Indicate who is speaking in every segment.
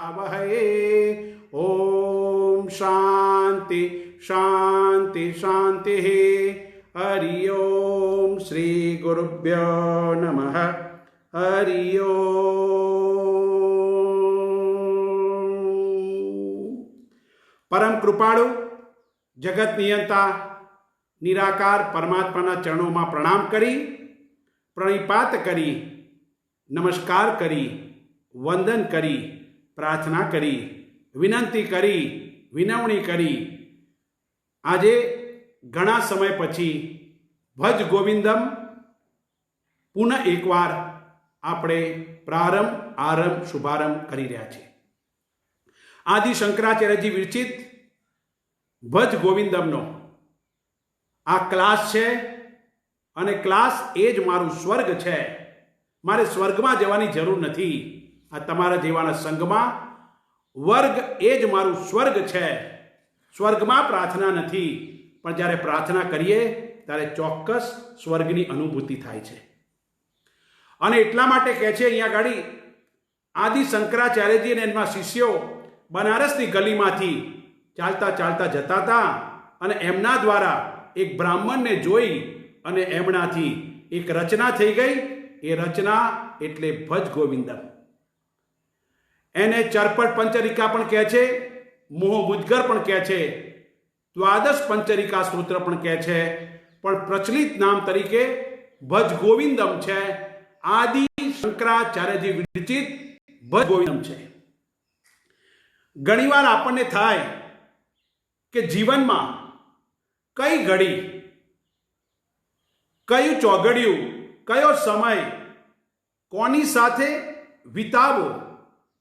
Speaker 1: वहै। ओम शांति शांति शांति। हरि ओम। श्री गुरुभ्यो नमः। हरि ओम। परम कृपाळु जगत नियंता निराकार परमात्माना चरणों में प्रणाम करी, प्रणिपात करी, नमस्कार करी, वंदन करी, प्रार्थना करी, विनंती करी, विनवणी करी। आजे घणा समय पछी भज गोविंदम पुनः एक वार आपणे प्रारंभ आरंभ शुभारंभ करी रह्या छे। आदि शंकराचार्यजी विरचित भज गोविंदमनो आ क्लास छे अने क्लास ए ज मारू स्वर्ग छे। मारे स्वर्गमां जवानी जरूर नथी। आ तमारा जेवाना संगमां वर्ग ए ज मारू स्वर्ग छे। स्वर्गमां प्रार्थना नथी, पण ज्यारे प्रार्थना करीए त्यारे चोक्कस स्वर्गनी अनुभूति थाय छे। अने एटला माटे कहे छे अहींया गाड़ी आदि शंकराचार्यजी अने एमना शिष्यो बनारसनी गलीमांथी चालता चालता जता हता अने एमना द्वारा एक ब्राह्मण ने जोई अने एमनाथी एक रचना थई गई। ए रचना एटले भज गोविंदम। एने चरपट पंचरिका पण कहे छे, मोह मुजगर पण कहे छे, द्वादश पंचरिका सूत्र पण कहे छे, पण प्रचलित नाम तरीके भज गोविंदम छे। आदि शंकराचार्यजी विरचित भज गोविंदम छे। घणीवार आपणे थाय के जीवन में कई घड़ी कयु चौघड़ियु कयो समय कोनी साथे वितावो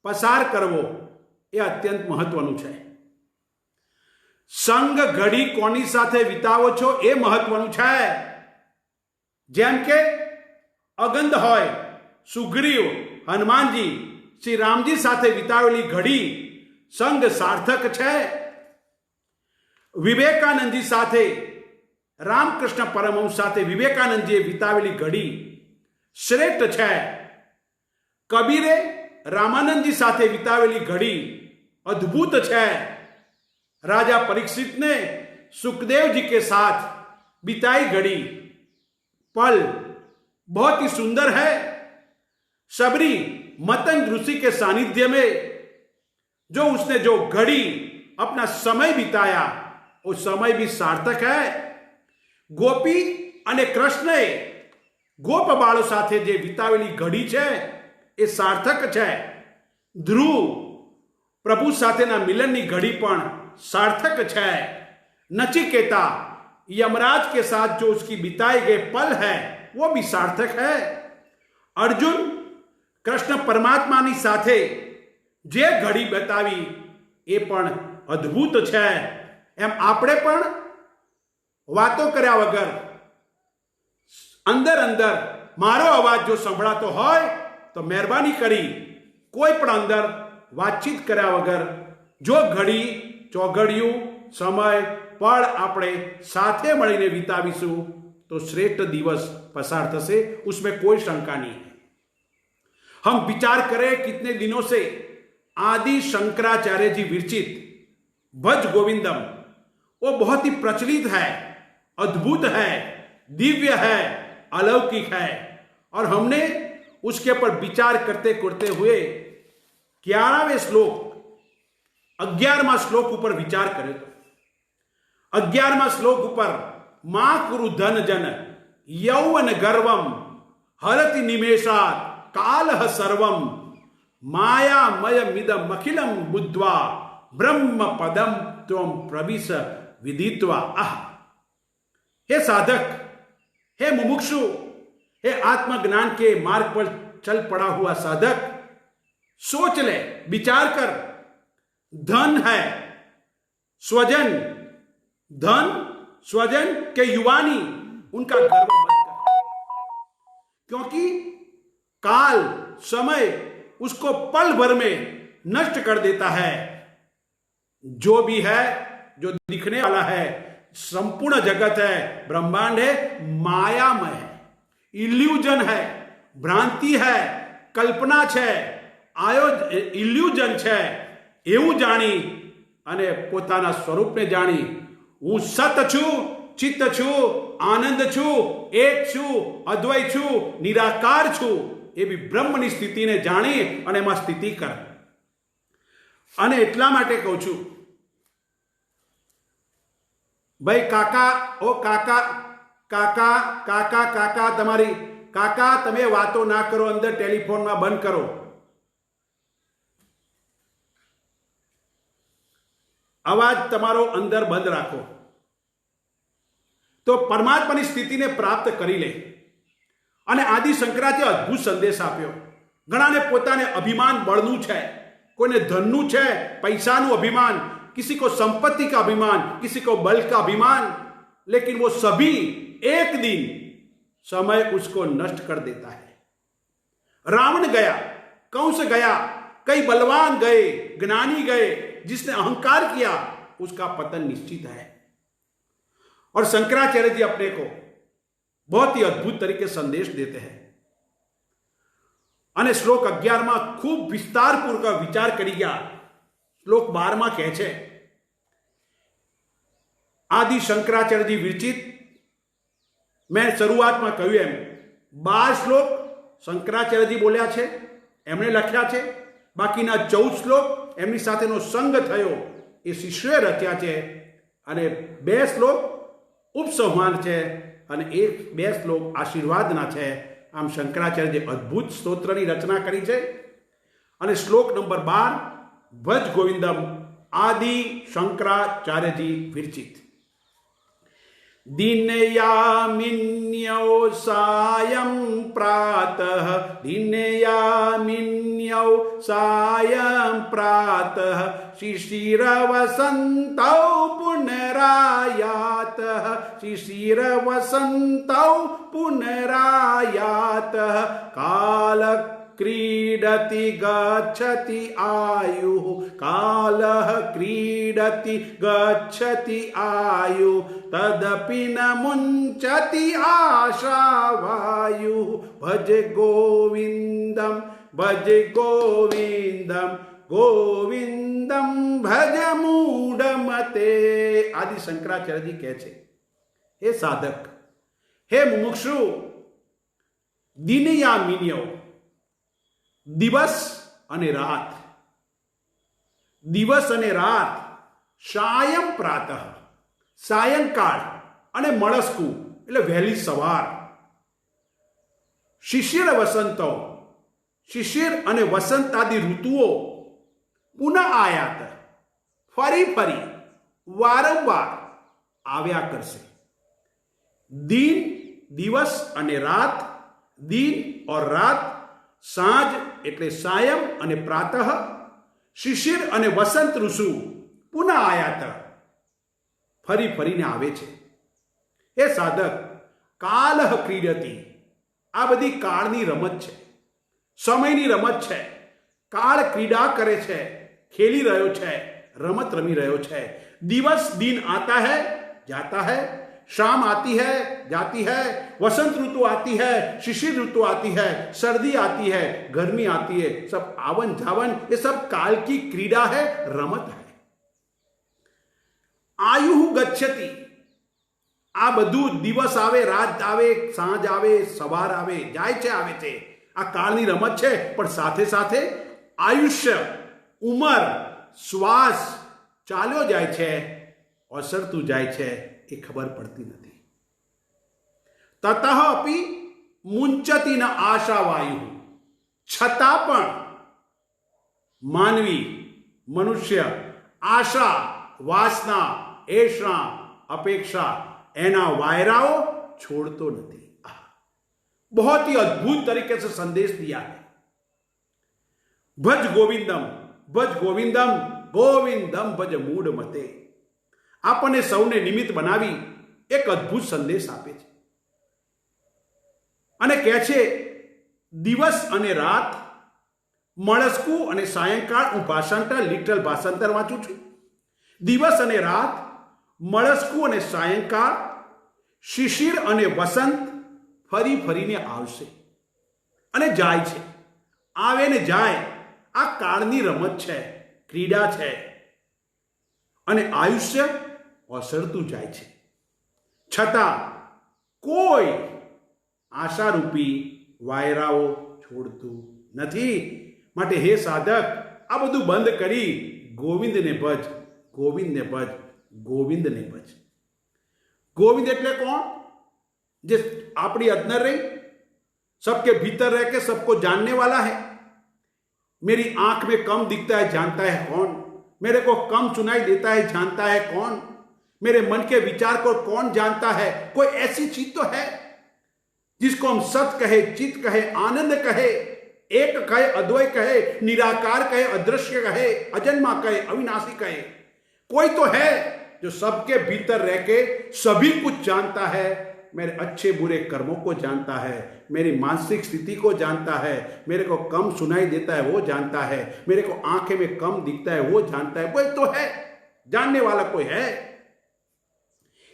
Speaker 1: पसार करवो ए अत्यंत महत्वनुं छे। संग घड़ी कोनी साथे वितावो छो ए महत्वनुं छे। जेम के अगंध होय सुग्रीव हनुमानजी श्री रामजी साथे वितावेली घड़ी संग सार्थक छे। विवेकानंद जी साथे रामकृष्ण परमहंस साथे विवेकानंद जी वितावेली घड़ी श्रेष्ठ छे। कबीरे रामानंद जी साथे वितावेली घड़ी अद्भुत छे। राजा परीक्षित ने सुखदेव जी के साथ बिताई घड़ी पल बहुत ही सुंदर है। सबरी मतंग ऋषि के सानिध्य में जो उसने जो घड़ी अपना समय बिताया वो समय भी सार्थक है। गोपी अने कृष्णे गोप बाळो साथे जे वितावेली घड़ी छे ए सार्थक छे। ध्रुव प्रभु साथेना मिलननी घड़ी पण सार्थक छे। नचिकेता यमराज के साथ जो उसकी बिताए गए पल है वो भी सार्थक है। अर्जुन कृष्ण परमात्मानी साथे जे घड़ी बतावी ए पण अद्भुत छे। एम आपणे पण वातो कर्या वगर अंदर अंदर मारो अवाज जो संभळातो होय तो मेहरबानी करी कोई पण अंदर वातचीत कर्या वगर जो घड़ी चौघड़ियु समय पल आपणे साथे मळीने वितावीशुं तो श्रेष्ठ दिवस पसार थशे। उसमें कोई शंका नहीं है। हम विचार करें कितने दिनों से आदि शंकराचार्य जी विरचित भज गोविंदम वो बहुत ही प्रचलित है, अद्भुत है, दिव्य है, अलौकिक है। और हमने उसके ऊपर विचार करते करते हुए 11वें श्लोक 11वां श्लोक ऊपर विचार करें तो 11वां श्लोक ऊपर मां कुरु धन जन यौवन गर्वम हरति निमेषात् कालह सर्वम मायामय मिदम अखिलम बुद्ध्वा ब्रह्म पदम त्वं प्रविश विदित्वा। हे साधक, हे मुमुक्षु, हे आत्मज्ञान के मार्ग पर चल पड़ा हुआ साधक, सोच ले, विचार कर। धन है, स्वजन, धन स्वजन के युवानी, उनका गर्व मत कर, क्योंकि काल समय उसको पल भर में नष्ट कर देता है। जो भी है, जो दिखने वाला है, संपूर्ण जगत है, ब्रह्मांड है, मायामय है, इल्यूजन है, भ्रांति है, कल्पना है, આયો ઇલ્યુઝન છે એવું જાણી અને પોતાના સ્વરૂપને જાણી હું સત છું, ચિત્ત છું, આનંદ છું, એક છું, અદ્વૈત છું, નિરાકાર છું એવી બ્રહ્મની સ્થિતિને જાણી અને એમાં સ્થિતિ કર. અને એટલા માટે કહું છું ભાઈ કાકા, ઓ કાકા, કાકા કાકા કાકા, તમારી કાકા તમે વાતો ના કરો, અંદર ટેલિફોનમાં બંધ કરો. અવાજ તમારો અંદર બંધ રાખો. તો પરમાત્માની સ્થિતિને પ્રાપ્ત કરી લે. અને આદિ શંકરાચાર્ય અદ્ભુત સંદેશ આપ્યો. ઘણાને પોતાને અભિમાન બળનું છે, કોઈને ધનનું છે, પૈસાનું અભિમાન, किसी को संपत्ति का अभिमान, किसी को बल का अभिमान, लेकिन वो सभी एक दिन समय उसको नष्ट कर देता है. रावण गया, कंस गया, कई बलवान गए, ज्ञानी गए, जिसने अहंकार किया उसका पतन निश्चित है. और शंकराचार्य जी अपने को बहुत ही अद्भुत तरीके संदेश देते हैं. અને શ્લોક 11 ખૂબ વિસ્તારપૂર્વક વિચાર કરી ગયા. શ્લોક 12 કહે છે, આદિ શંકરાચાર્યજી વિરચિત. મેં શરૂઆતમાં કહ્યું એમ 12 શ્લોક શંકરાચાર્યજી બોલ્યા છે, એમણે લખ્યા છે. બાકીના 14 શ્લોક એમની સાથેનો સંગ થયો એ શિષ્યોએ રચ્યા છે. અને 2 શ્લોક ઉપસંહાર છે અને એ 2 શ્લોક આશીર્વાદના છે. આમ શંકરાચાર્યજી અદ્ભુત સ્તોત્રની રચના કરી છે. અને શ્લોક નંબર 12 ભજ ગોવિંદમ આદિ શંકરાચાર્યજી વિરચિત. દિનયામિન્યૌ સાયં પ્રાતઃ, દિનયામિન્યૌ સાયં પ્રાતઃ, શિશિરવસन्तૌ પુનરાયાતઃ, શિશિરવસन्तૌ પુનરાયાતઃ, કાલ क्रीडति गच्छति आयुः, कालः क्रीडति गच्छति आयुः, तदपि न मुञ्चति आशावायुः. भज गोविन्दं भज गोविन्दं गोविन्दं भज मूढ़मते. आदि शंकराचार्य जी કહે છે, હે સાધક, હે મુમુક્ષુ, દિનયામિન્યો દિવસ અને રાત, દિવસ અને રાત, સાયં પ્રાતઃ સાયંકાળ અને મળસ્કુ એટલે વહેલી સવાર, શિશિર વસંતો શિશિર અને વસંત આદિ ઋતુઓ, પુનઃ આયાત ફરી ફરી વારંવાર આવ્યા કરશે. दिन દિવસ અને રાત, दिन और रात, સાંજ એટલે સાયમ અને પ્રાતઃ, શિશિર અને વસંત ઋતુ પુનઃ આયાત ફરી ફરીને આવે છે. એ સાધક, કાલઃ ક્રીડતિ, આ બધી કાળની રમત છે, સમયની રમત છે. કાળ ક્રીડા કરે છે, ખેલી રહ્યો છે, રમત રમી રહ્યો છે. દિવસ दिन आता है जाता है, शाम आती है जाती है, वसंत ऋतु आती है, शिशिर ऋतु आती है, सर्दी आती है, गर्मी आती है, सब आवन जावन, ये सब काल की क्रीड़ा है, रमत है. आयु गच्छति, આ બધું દિવસ આવે, રાત આવે, સાંજ આવે, સવાર આવે, જાય છે આવે છે. આ કાળની રમત છે. પણ સાથે સાથે આયુષ્ય, ઉંમર, શ્વાસ ચાલ્યો જાય છે, ઓસરતું જાય છે, એ ખબર પડતી નથી. તતઃ અપી મુંચતી ન આશાવાયુ, છતાં પણ માનવી, મનુષ્ય આશા, વાસના, એષણા, અપેક્ષા, એના वायराओ छोड़तो नहीं. बहुत ही अद्भुत तरीके से संदेश दिया है. भज गोविंदम गोविंदम भज मूढ़ मते. આપણને સૌને નિમિત્ત બનાવી એક અદ્ભુત સંદેશ આપે છે અને કહે છે દિવસ અને રાત, મળસ્કુ અને સાયંકાળ. હું ભાષાંતર, લિટરલ ભાષાંતર વાંચું છું. દિવસ અને રાત, મળસ્કુ અને સાયંકાળ, શિશિર અને વસંત ફરી ફરીને આવશે અને જાય છે, આવે ને જાય. આ કાળની રમત છે, ક્રીડા છે અને આયુષ્ય ઓસરતું જાય છે. છતાં કોઈ આશારૂપી વાયરાઓ છોડતું નથી. માટે હે સાધક, આ બધું બંધ કરી ગોવિંદને ભજ, ગોવિંદને ભજ, ગોવિંદને ભજ. गोविंद એટલે कौन? जिस अपनी अंदर रही, सबके भीतर रह के सबको जानने वाला है. मेरी आंख में कम दिखता है, जानता है कौन? मेरे को कम सुनाई देता है, जानता है कौन? मेरे मन के विचार को कौन जानता है? कोई ऐसी चीज तो है जिसको हम सत कहे, चित कहे, आनंद कहे, एक कहे, अद्वैत कहे, निराकार कहे, अदृश्य कहे, अजन्मा कहे, अविनाशी कहे. कोई तो है जो सबके भीतर रह के सभी कुछ जानता है. मेरे अच्छे बुरे कर्मों को जानता है, मेरी मानसिक स्थिति को जानता है, मेरे को कम सुनाई देता है वो जानता है, मेरे को आंखें में कम दिखता है वो जानता है. कोई तो है, जानने वाला कोई है.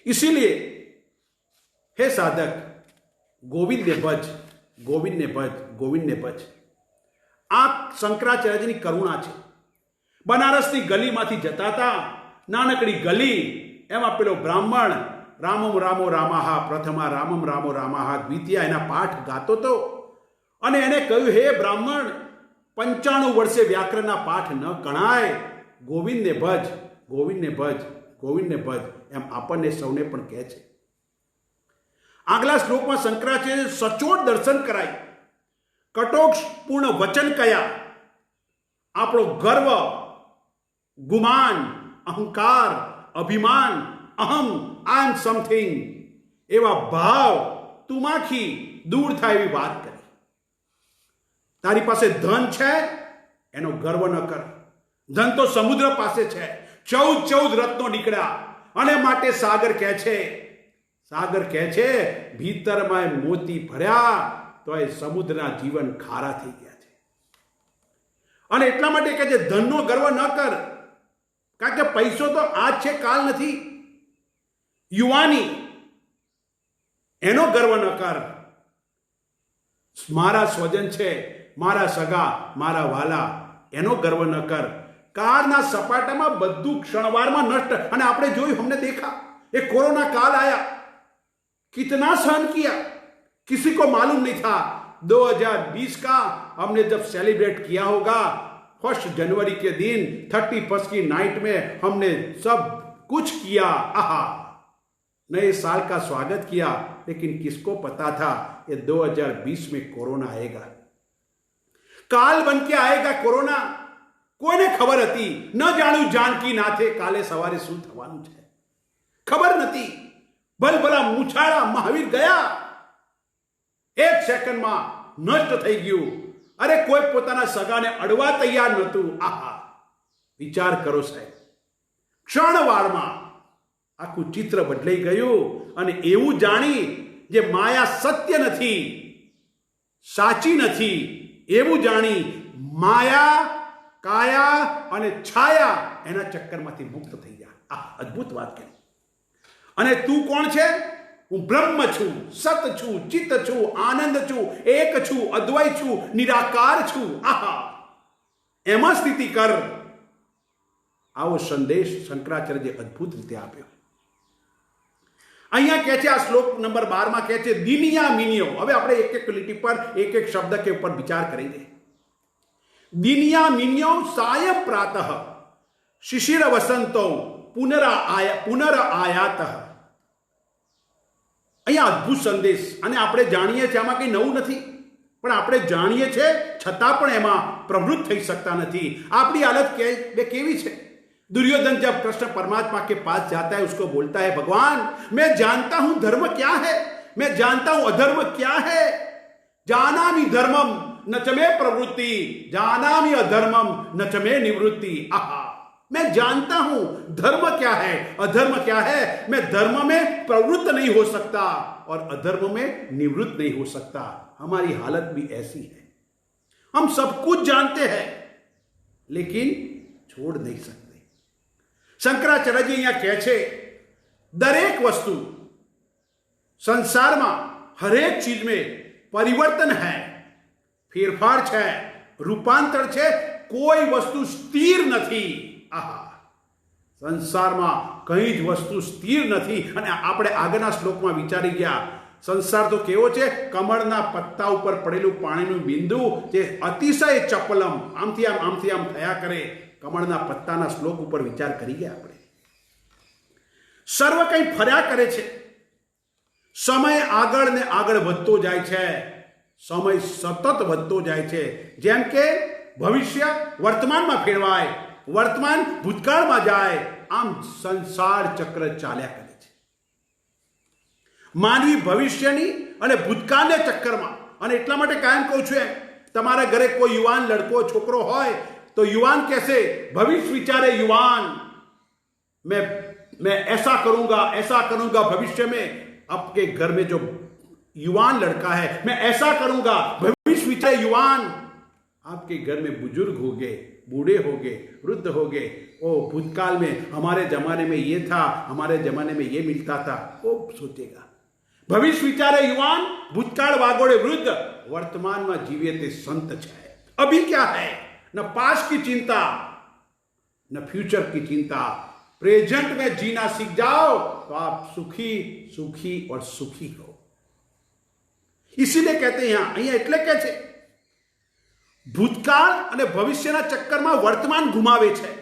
Speaker 1: इसीलिए हे साधक, गोविंद ने भज, गोविंद ने भज, गोविंद ने भज. આ શંકરાચાર્યની કરુણા છે. બનારસની ગલીમાંથી જતા હતા, નાનકડી ગલી, એમાં પેલો બ્રાહ્મણ રામમ રામો રામાહા પ્રથમા, રામમ રામો રામાહા દ્વિતીયા એના પાઠ ગાતો હતો. અને એને કહ્યું, હે બ્રાહ્મણ, 95 વર્ષે વ્યાકરણના પાઠ ન કણાય, ગોવિંદને ભજ, ગોવિંદને ભજ, ગોવિંદને ભજ. એમ આપણને સૌને પણ કહે છે. આગલા શ્લોકમાં શંકરાચાર્ય સચોટ દર્શન કરાય, કટોક્ષપૂર્ણ વચન કયા. આપણો ગર્વ, ગુમાન, અહંકાર, અભિમાન, અહમ, આઈ એમ સમથિંગ, એવા ભાવ તુમાખી દૂર થાય એવી વાત કરી. તારી પાસે ધન છે, એનો ગર્વ ન કર. ધન તો સમુદ્ર પાસે છે, 14 રત્નો નીકળ્યા. અને માટે સાગર કહે છે, સાગર કહે છે, ભીતરમાં મોતી ભર્યા તો એ સમુદ્રના જીવન ખારા થઈ ગયા છે. અને એટલા માટે કહે છે, ધનનો ગર્વ ન કર, કારણ કે પૈસો તો આજ છે, કાલ નથી. યુવાની, એનો ગર્વ ન કર. મારા સ્વજન છે, મારા સગા, મારા વાલા, એનો ગર્વ ન કર. કાળના સપાટામાં બધું ક્ષણવારમાં નષ્ટ. અને આપણે જોયું, हमने देखा, ये कोरोना काल आया, कितना सहन किया, किसी को मालूम नहीं था. 2020 का हमने जब सेलिब्रेट किया होगा, 1 जनवरी के दिन 31 की नाइट में हमने सब कुछ किया, आहा, नए साल का स्वागत किया. लेकिन किसको पता था ये 2020 में कोरोना आएगा, काल बन के आएगा कोरोना. કોઈને ખબર હતી? ન જાણ્યું જાનકી નાથે કાલે સવારે શું થવાનું છે, ખબર નથી. ભલભલા મૂછાળા મહાવીર ગયા, 1 સેકન્ડમાં નષ્ટ થઈ ગયું. અરે કોઈ પોતાના સગાને અડવા તૈયાર નહોતું. આહા, વિચાર કરો સાહેબ, ક્ષણવારમાં આખું ચિત્ર બદલાઈ ગયું. અને એવું જાણી જે માયા સત્ય નથી, સાચી નથી, એવું જાણી માયા, કાયા અને છાયા એના ચક્કરમાંથી મુક્ત થઈ ગયા. આ અદ્ભુત વાત કરી. અને તું કોણ છે? હું બ્રહ્મ છું, સત છું, ચિત્ત છું, આનંદ છું, એક છું, અદ્વૈત છું, નિરાકાર છું. આહા, એમાં સ્થિતિ કર. આવો સંદેશ શંકરાચાર્યએ અદ્ભુત રીતે આપ્યો. અહીંયા કહે છે, આ શ્લોક નંબર 12 માં કહે છે, દિનિયા મિનિયો. હવે આપણે એક એક લીટી પર એક એક શબ્દ કે ઉપર વિચાર કરેંગે. દિનિયા મિન્યો સાયં પ્રાતઃ શિશિર વસંતો પુનરાયાત. અહીંયા અદ્ભુત સંદેશ. અને આપણે જાણીએ છીએ આમાં કંઈ નવું નથી, પણ આપણે જાણીએ છીએ છતાં પણ એમાં પ્રવૃત્ત થઈ શકતા નથી. આપણી હાલત કેવી છે? दुर्योधन जब कृष्ण परमात्मा के पास जाता है, उसको बोलता है, भगवान मैं जानता हूं धर्म क्या है, मैं जानता हूं अधर्म क्या है. जानामि धर्मम न च मे प्रवृत्ति, जानामि अधर्मम न च मे निवृत्ति. आहा, मैं जानता हूं धर्म क्या है, अधर्म क्या है. मैं धर्म में प्रवृत्त नहीं हो सकता और अधर्म में निवृत्त नहीं हो सकता. हमारी हालत भी ऐसी है. हम सब कुछ जानते हैं लेकिन छोड़ नहीं सकते. શંકરાચાર્યજી અહીંયા કહે છે, દરેક વસ્તુ સંસારમાં હરેક ચીજ में પરિવર્તન है, ફેરફાર છે, રૂપાંતર છે. કોઈ વસ્તુ સ્થિર નથી. આહા, સંસારમાં કઈ જ વસ્તુ સ્થિર નથી. અને આપણે આગળના શ્લોકમાં વિચારી ગયા, સંસાર તો કેવો છે? કમળના પત્તા ઉપર પડેલું પાણીનું બિંદુ જે અતિશય ચપલમ આમથી આમ થયા કરે. કમળના પત્તાના શ્લોક ઉપર વિચાર કરી ગયા આપણે. સર્વ કંઈ ફર્યા કરે છે. સમય આગળ ને આગળ વધતો જાય છે. સમય સતત વધતો જાય છે. જેમ કે ભવિષ્ય વર્તમાનમાં ફેરવાય, વર્તમાન ભૂતકાળમાં જાય, આમ સંસાર ચક્ર ચાલ્યા કરે છે. માનવી ભવિષ્યની અને ભૂતકાળના ચક્કરમાં, અને એટલા માટે કાયમ કહું છું, તમારા ઘરે કોઈ યુવાન લડકો છોકરો હોય તો યુવાન કહેશે, ભવિષ્ય વિચારે યુવાન, मैं ऐसा करूंगा भविष्य में. आपके घर में जो युवान लड़का है, मैं ऐसा करूंगा भविष्य विचारे युवान. आपके घर में बुजुर्ग हो गए, बूढ़े हो गए, वृद्ध हो गए, ओ भूतकाल में हमारे जमाने में ये था, हमारे जमाने में ये मिलता था, वो सोचेगा. भविष्य विचारे युवान, भूतकाल वागोड़े वृद्ध, वर्तमान में जीवे ते संत है. अभी क्या है? न पास्ट की चिंता, न फ्यूचर की चिंता. प्रेजेंट में जीना सीख जाओ तो आप सुखी और सुखी हो. इसीलिए कहते हैं અહીંયા એટલે કે છે, ભૂતકાળ અને ભવિષ્યના ચક્કરમાં વર્તમાન ગુમાવે છે,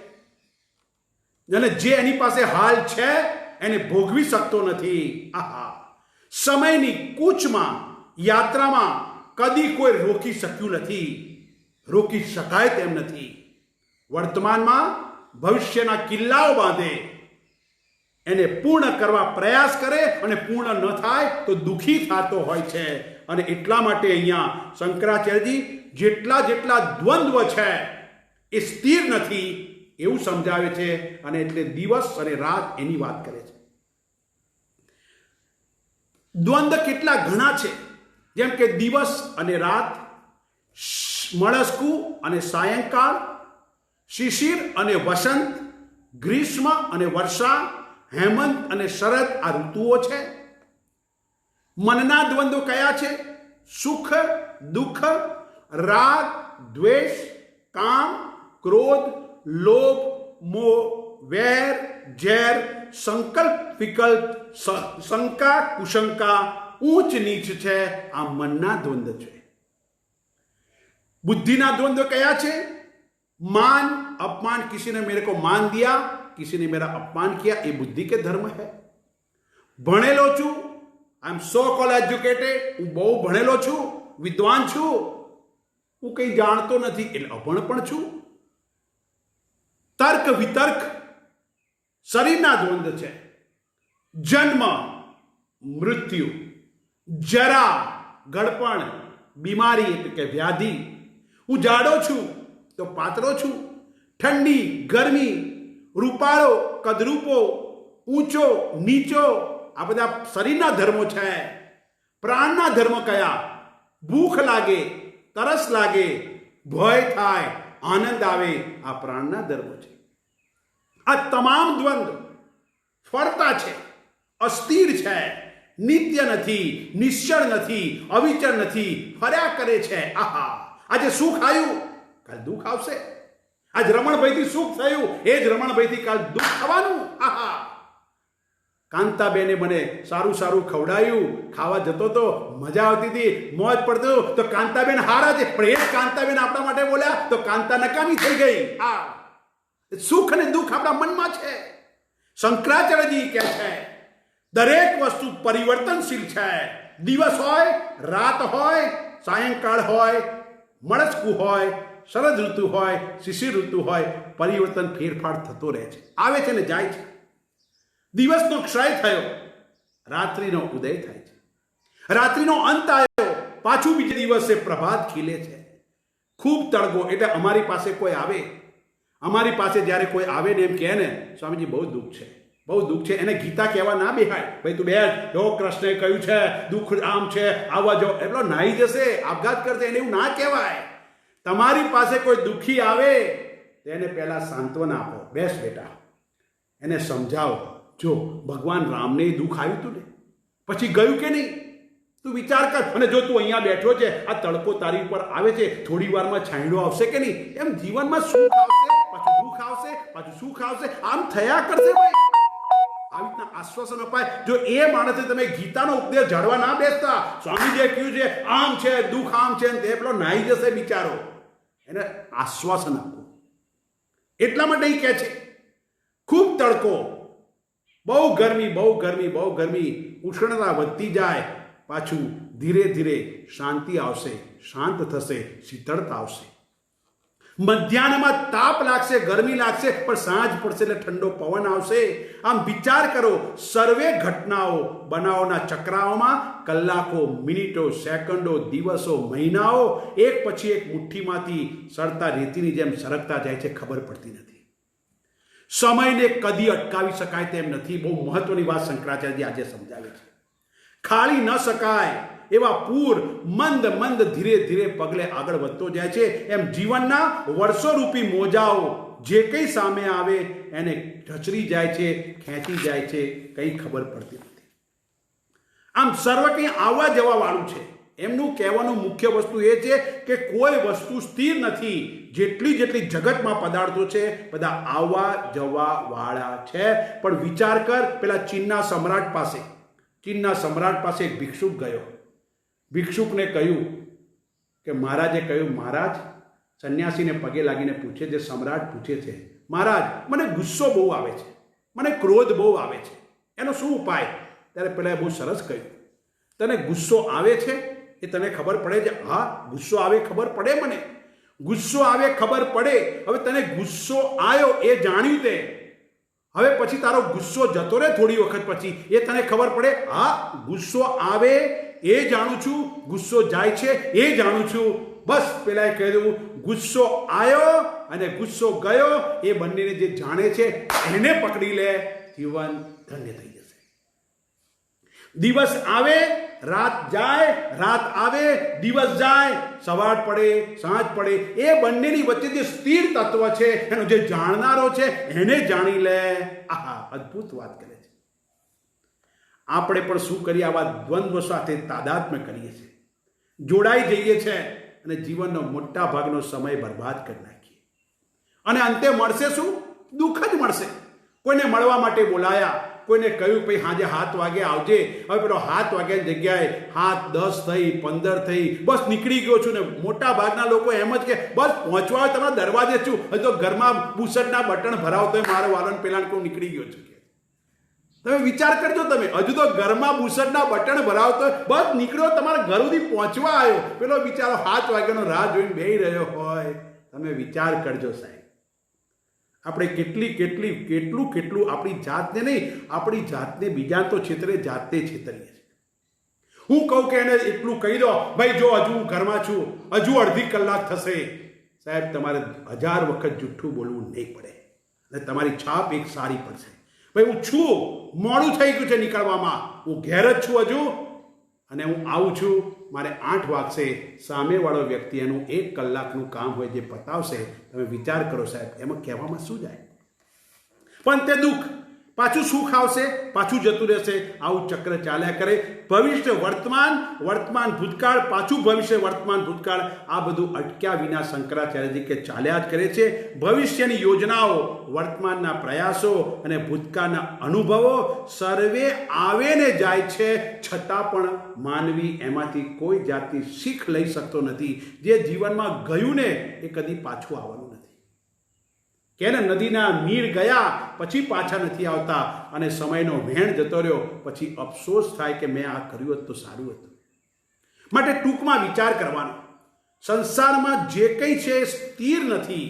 Speaker 1: અને જે એની પાસે હાલ છે એને ભોગવી શકતો નથી. આહા, સમયની કૂચમાં, યાત્રામાં કદી કોઈ રોકી શક્યું નથી, રોકી શકાય તેમ નથી. વર્તમાનમાં ભવિષ્યના કિલ્લાઓ બાંધે, એને પૂર્ણ કરવા પ્રયાસ કરે અને પૂર્ણ ન થાય તો દુઃખી થતો હોય છે. અને એટલા માટે અહીંયા શંકરાચાર્યજી જેટલા દ્વંદ્વ છે એ સ્થિર નથી એવું સમજાવે છે. અને એટલે દિવસ અને રાત એની વાત કરે છે. દ્વંદ્વ કેટલા ઘણા છે, જેમ કે દિવસ અને રાત, મળસ્કુ અને સાયંકાળ, શિશિર અને વસંત, ગ્રીષ્મ અને વર્ષા, હેમંત અને શરદ, આ ઋતુઓ છે. મનના દ્વંદ્વો કયા છે? સુખ, દુઃખ, રાગ, દ્વેષ, કામ, ક્રોધ, લોભ, મોહ, વેર, ઝેર, સંકલ્પ, વિકલ્પ, શંકા, કુશંકા, ઊંચ નીચ છે. આ મનના દ્વંદ્વ છે. बुद्धि द्वंद्व क्या है? मान अपमान, किसी ने मेरे को मान दिया, किसी ने मेरा अपमान किया, ये बुद्धि के धर्म है. भणेलो छू, I am so call educated, हूँ बहु भणेलो छू, विद्वान छू, हूँ कई जानतो नहीं એટલે અભણ પણ છું. તર્ક વિતર્ક શરીરના દ્વંદ્વ છે. જન્મ, મૃત્યુ, જરા, ગળપણ, બીમારી એટલે કે વ્યાધિ. હું જાડો છું તો પાતળો છું, ઠંડી, ગરમી, રૂપાળો, કદરૂપો, ઊંચો, નીચો, આ બધા શરીરના ધર્મો છે. પ્રાણના ધર્મ કયા? ભૂખ લાગે, તરસ લાગે, ભય થાય, આનંદ આવે, આ પ્રાણના ધર્મો છે. આ તમામ દ્વંદ્વ ફરતા છે, અસ્થિર છે, નિત્ય નથી, નિશ્ચળ નથી, અવિચળ નથી, ફર્યા કરે છે. આહા, આજે સુખ આવ્યું, કાલ દુઃખ આવશે. આજ રમણભાઈથી સુખ થયું, એ જ રમણભાઈથી કાલ દુઃખ થવાનું. આહા, કાંતાબેને મને સારું ખવડાયું, ખાવા જતો તો મજા આવતી હતી, મોજ પડતું, તો કાંતાબેન હારા છે, પણ એ જ કાંતાબેન આપણા માટે બોલ્યા તો કાંતા નકામી થઈ ગઈ. આ સુખ અને દુઃખ આપણા મનમાં છે. શંકરાચાર્યજી કહે છે દરેક વસ્તુ પરિવર્તનશીલ છે. દિવસ હોય, રાત હોય, સાયંકાળ હોય, મળસ્કુ હોય, શરદ ઋતુ હોય, શિશિર ઋતુ હોય, પરિવર્તન ફેરફાર થતો રહે છે, આવે છે ને જાય છે. દિવસનો ક્ષય થયો, રાત્રિનો ઉદય થાય છે, રાત્રિનો અંત આવ્યો, પાછું બીજે દિવસે પ્રભાત ખીલે છે. ખૂબ તડકો એટલે અમારી પાસે કોઈ આવે, અમારી પાસે જ્યારે કોઈ આવે ને એમ કહે ને, સ્વામીજી બહુ દુઃખ છે, બહુ દુઃખ છે, એને ગીતા કહેવા ના બેહાય, ભાઈ તું બેઠ, જો કૃષ્ણે કહ્યું છે દુઃખ આમ છે, આવવા જો, એટલો નાહી જશે, આપઘાત કરશે, એને એવું ના કહેવાય. તમારી પાસે કોઈ દુઃખી આવે તેને પહેલા સાંત્વના આપો, બેસ બેટા, એને સમજાવો. જો ભગવાન રામને દુઃખ આવ્યું હતું ને, પછી ગયું કે નહીં? તું વિચાર કર. અને જો તું અહીંયા બેઠો છે, આ તડકો તારી ઉપર આવે છે, થોડી વારમાં છાંયડો આવશે કે નહીં? એમ જીવનમાં સુખ આવશે, પાછું દુઃખ આવશે, પાછું સુખ આવશે, આમ થયા કરશે ભાઈ. આવી રીતના આશ્વાસન અપાય. જો એ માણસે તમે ગીતાનો ઉપદેશ જાળવા ના બેસતા, સ્વામીજીએ કહ્યું છે આમ છે, દુઃખ આમ છે, તે પેલો નાહી જશે બિચારો. એને આશ્વાસન આપો. એટલા માટે એ કહે છે ખૂબ તડકો, બહુ ગરમી, બહુ ગરમી, બહુ ગરમી, ઉષ્ણતા વધતી જાય, પાછું ધીરે ધીરે શાંતિ આવશે, શાંત થશે, શીતળતા આવશે. મધ્યાહ્નમાં તાપ લાગશે, ગરમી લાગશે, પણ સાંજ પડશે એટલે ઠંડો પવન આવશે. આમ વિચાર કરો, સર્વે ઘટનાઓ બનાવોના ચક્રાઓમાં કલાકો, મિનિટો, સેકન્ડો, દિવસો, મહિનાઓ એક પછી એક મુઠ્ઠીમાંથી સળતા રેતીની જેમ સરકતા જાય છે, ખબર પડતી નથી. સમયને કદી અટકાવી શકાય તેમ નથી. બહુ મહત્વની વાત શંકરાચાર્યજી આજે સમજાવે છે. ખાળી ન શકાય એવા પૂર મંદ મંદ ધીરે ધીરે પગલે આગળ વધતો જાય છે. એમ જીવનના વર્ષોરૂપી મોજાઓ જે કંઈ સામે આવે એને ઢચરી જાય છે, ખેંચી જાય છે, કંઈ ખબર પડતી નથી. આમ સર્વ કંઈ આવવા જવા વાળું છે. એમનું કહેવાનું મુખ્ય વસ્તુ એ છે કે કોઈ વસ્તુ સ્થિર નથી. જેટલી જગતમાં પદાર્થો છે બધા આવવા જવા વાળા છે. પણ વિચાર કર, પેલા ચીનના સમ્રાટ પાસે એક ભિક્ષુક ગયો. ભિક્ષુકને કહ્યું કે મહારાજે કહ્યું, મહારાજ, સંન્યાસીને પગે લાગીને પૂછે છે, સમ્રાટ પૂછે છે, મહારાજ મને ગુસ્સો બહુ આવે છે, મને ક્રોધ બહુ આવે છે, એનો શું ઉપાય? ત્યારે પેલા બહુ સરસ કહ્યું, તને ગુસ્સો આવે છે એ તને ખબર પડે છે? હા, ગુસ્સો આવે ખબર પડે મને. ગુસ્સો આવે ખબર પડે. હવે તને ગુસ્સો આવ્યો એ જાણ્યું તે, હવે પછી તારો ગુસ્સો જતો રહે થોડી વખત પછી, એ તને ખબર પડે? હા, ગુસ્સો આવે એ જાણું છું, ગુસ્સો જાય છે એ જાણું છું. બસ પેલાએ કહ્યું, ગુસ્સો આવ્યો અને ગુસ્સો ગયો એ બંનેને જે જાણે છે એને પકડી લે, જીવન ધન્ય થઈ જશે. દિવસ આવે, રાત જાય, રાત આવે, દિવસ જાય, સવાર પડે, સાંજ પડે, એ બંનેની વચ્ચે જે સ્થિર તત્વ છે એનો જે જાણનારો છે એને જાણી લે. આહા, અદ્ભુત વાત કરે છે. આપણે પણ શું કરીએ? આવા દ્વંદ્વ સાથે તાદાત્મ્ય કરીએ છીએ, જોડાઈ જઈએ છીએ અને જીવનનો મોટા ભાગનો સમય બરબાદ કરી નાખીએ. અને અંતે મળશે શું? દુઃખ જ મળશે. કોઈને મળવા માટે બોલાયા, કોઈને કહ્યું ભાઈ સાંજે 7 વાગે આવજે. હવે પેલો 7 વાગ્યાની જગ્યાએ 7:10 થઈ, 15 થઈ, બસ નીકળી ગયો છું. ને મોટા ભાગના લોકો એમ જ કે બસ પહોંચવા હોય તમારા દરવાજે છું, હજુ તો ઘરમાં બુસટના બટન ભરાવતો મારો વાલન પેલા હું નીકળી ગયો છું. તમે વિચાર કરજો, તમે હજુ તો ઘરમાં બુસટના બટન ભરાવતો બસ નીકળ્યો, તમારા ઘર સુધી પહોંચવા આવ્યો, પેલો બિચારો 7 વાગ્યાનો રાહ જોઈને બેહી રહ્યો હોય. તમે વિચાર કરજો સાહેબ, આપણે કેટલું આપણી જાતને નહીં, આપણી જાતને બીજા તો છેતરે, જાતને છેતરીએ છીએ. હું કહું કે એને એટલું કહી દો, ભાઈ જો હજુ હું ઘરમાં છું, હજુ અડધી કલાક થશે. સાહેબ, તમારે 1000 વખત જુઠ્ઠું બોલવું નહીં પડે અને તમારી છાપ એક સારી પડશે. ભાઈ હું છું, મોડું થઈ ગયું છે નીકળવામાં, હું ઘેર જ છું હજુ અને હું આવું છું, મારે 8 વાગશે. સામેવાળો વ્યક્તિ એનું 1 કલાકનું કામ હોય જે પતાવશે. તમે વિચાર કરો સાહેબ, એમાં કહેવામાં શું જાય? પણ તે દુઃખ, પાછું સુખ આવશે, પાછું જતું રહેશે. આવું ચક્ર ચાલ્યા કરે. ભવિષ્ય વર્તમાન, વર્તમાન ભૂતકાળ, પાછું ભવિષ્ય વર્તમાન ભૂતકાળ, આ બધું અટક્યા વિના શંકરાચાર્યજી કે ચાલ્યા જ કરે છે. ભવિષ્યની યોજનાઓ, વર્તમાનના પ્રયાસો અને ભૂતકાળના અનુભવો સર્વે આવે ને જાય છે, છતાં પણ માનવી એમાંથી કોઈ જાતની શીખ લઈ શકતો નથી. જે જીવનમાં ગયું ને એ કદી પાછું આવવાનું નથી. કે નદીના નીર ગયા પછી પાછા નથી આવતા અને સમયનો વહેણ જતો રહ્યો પછી અફસોસ થાય કે મેં આ કર્યું હોત તો સારું હતું. માટે ટૂંકમાં વિચાર કરવાનો, સંસારમાં જે કંઈ છે એ સ્થિર નથી.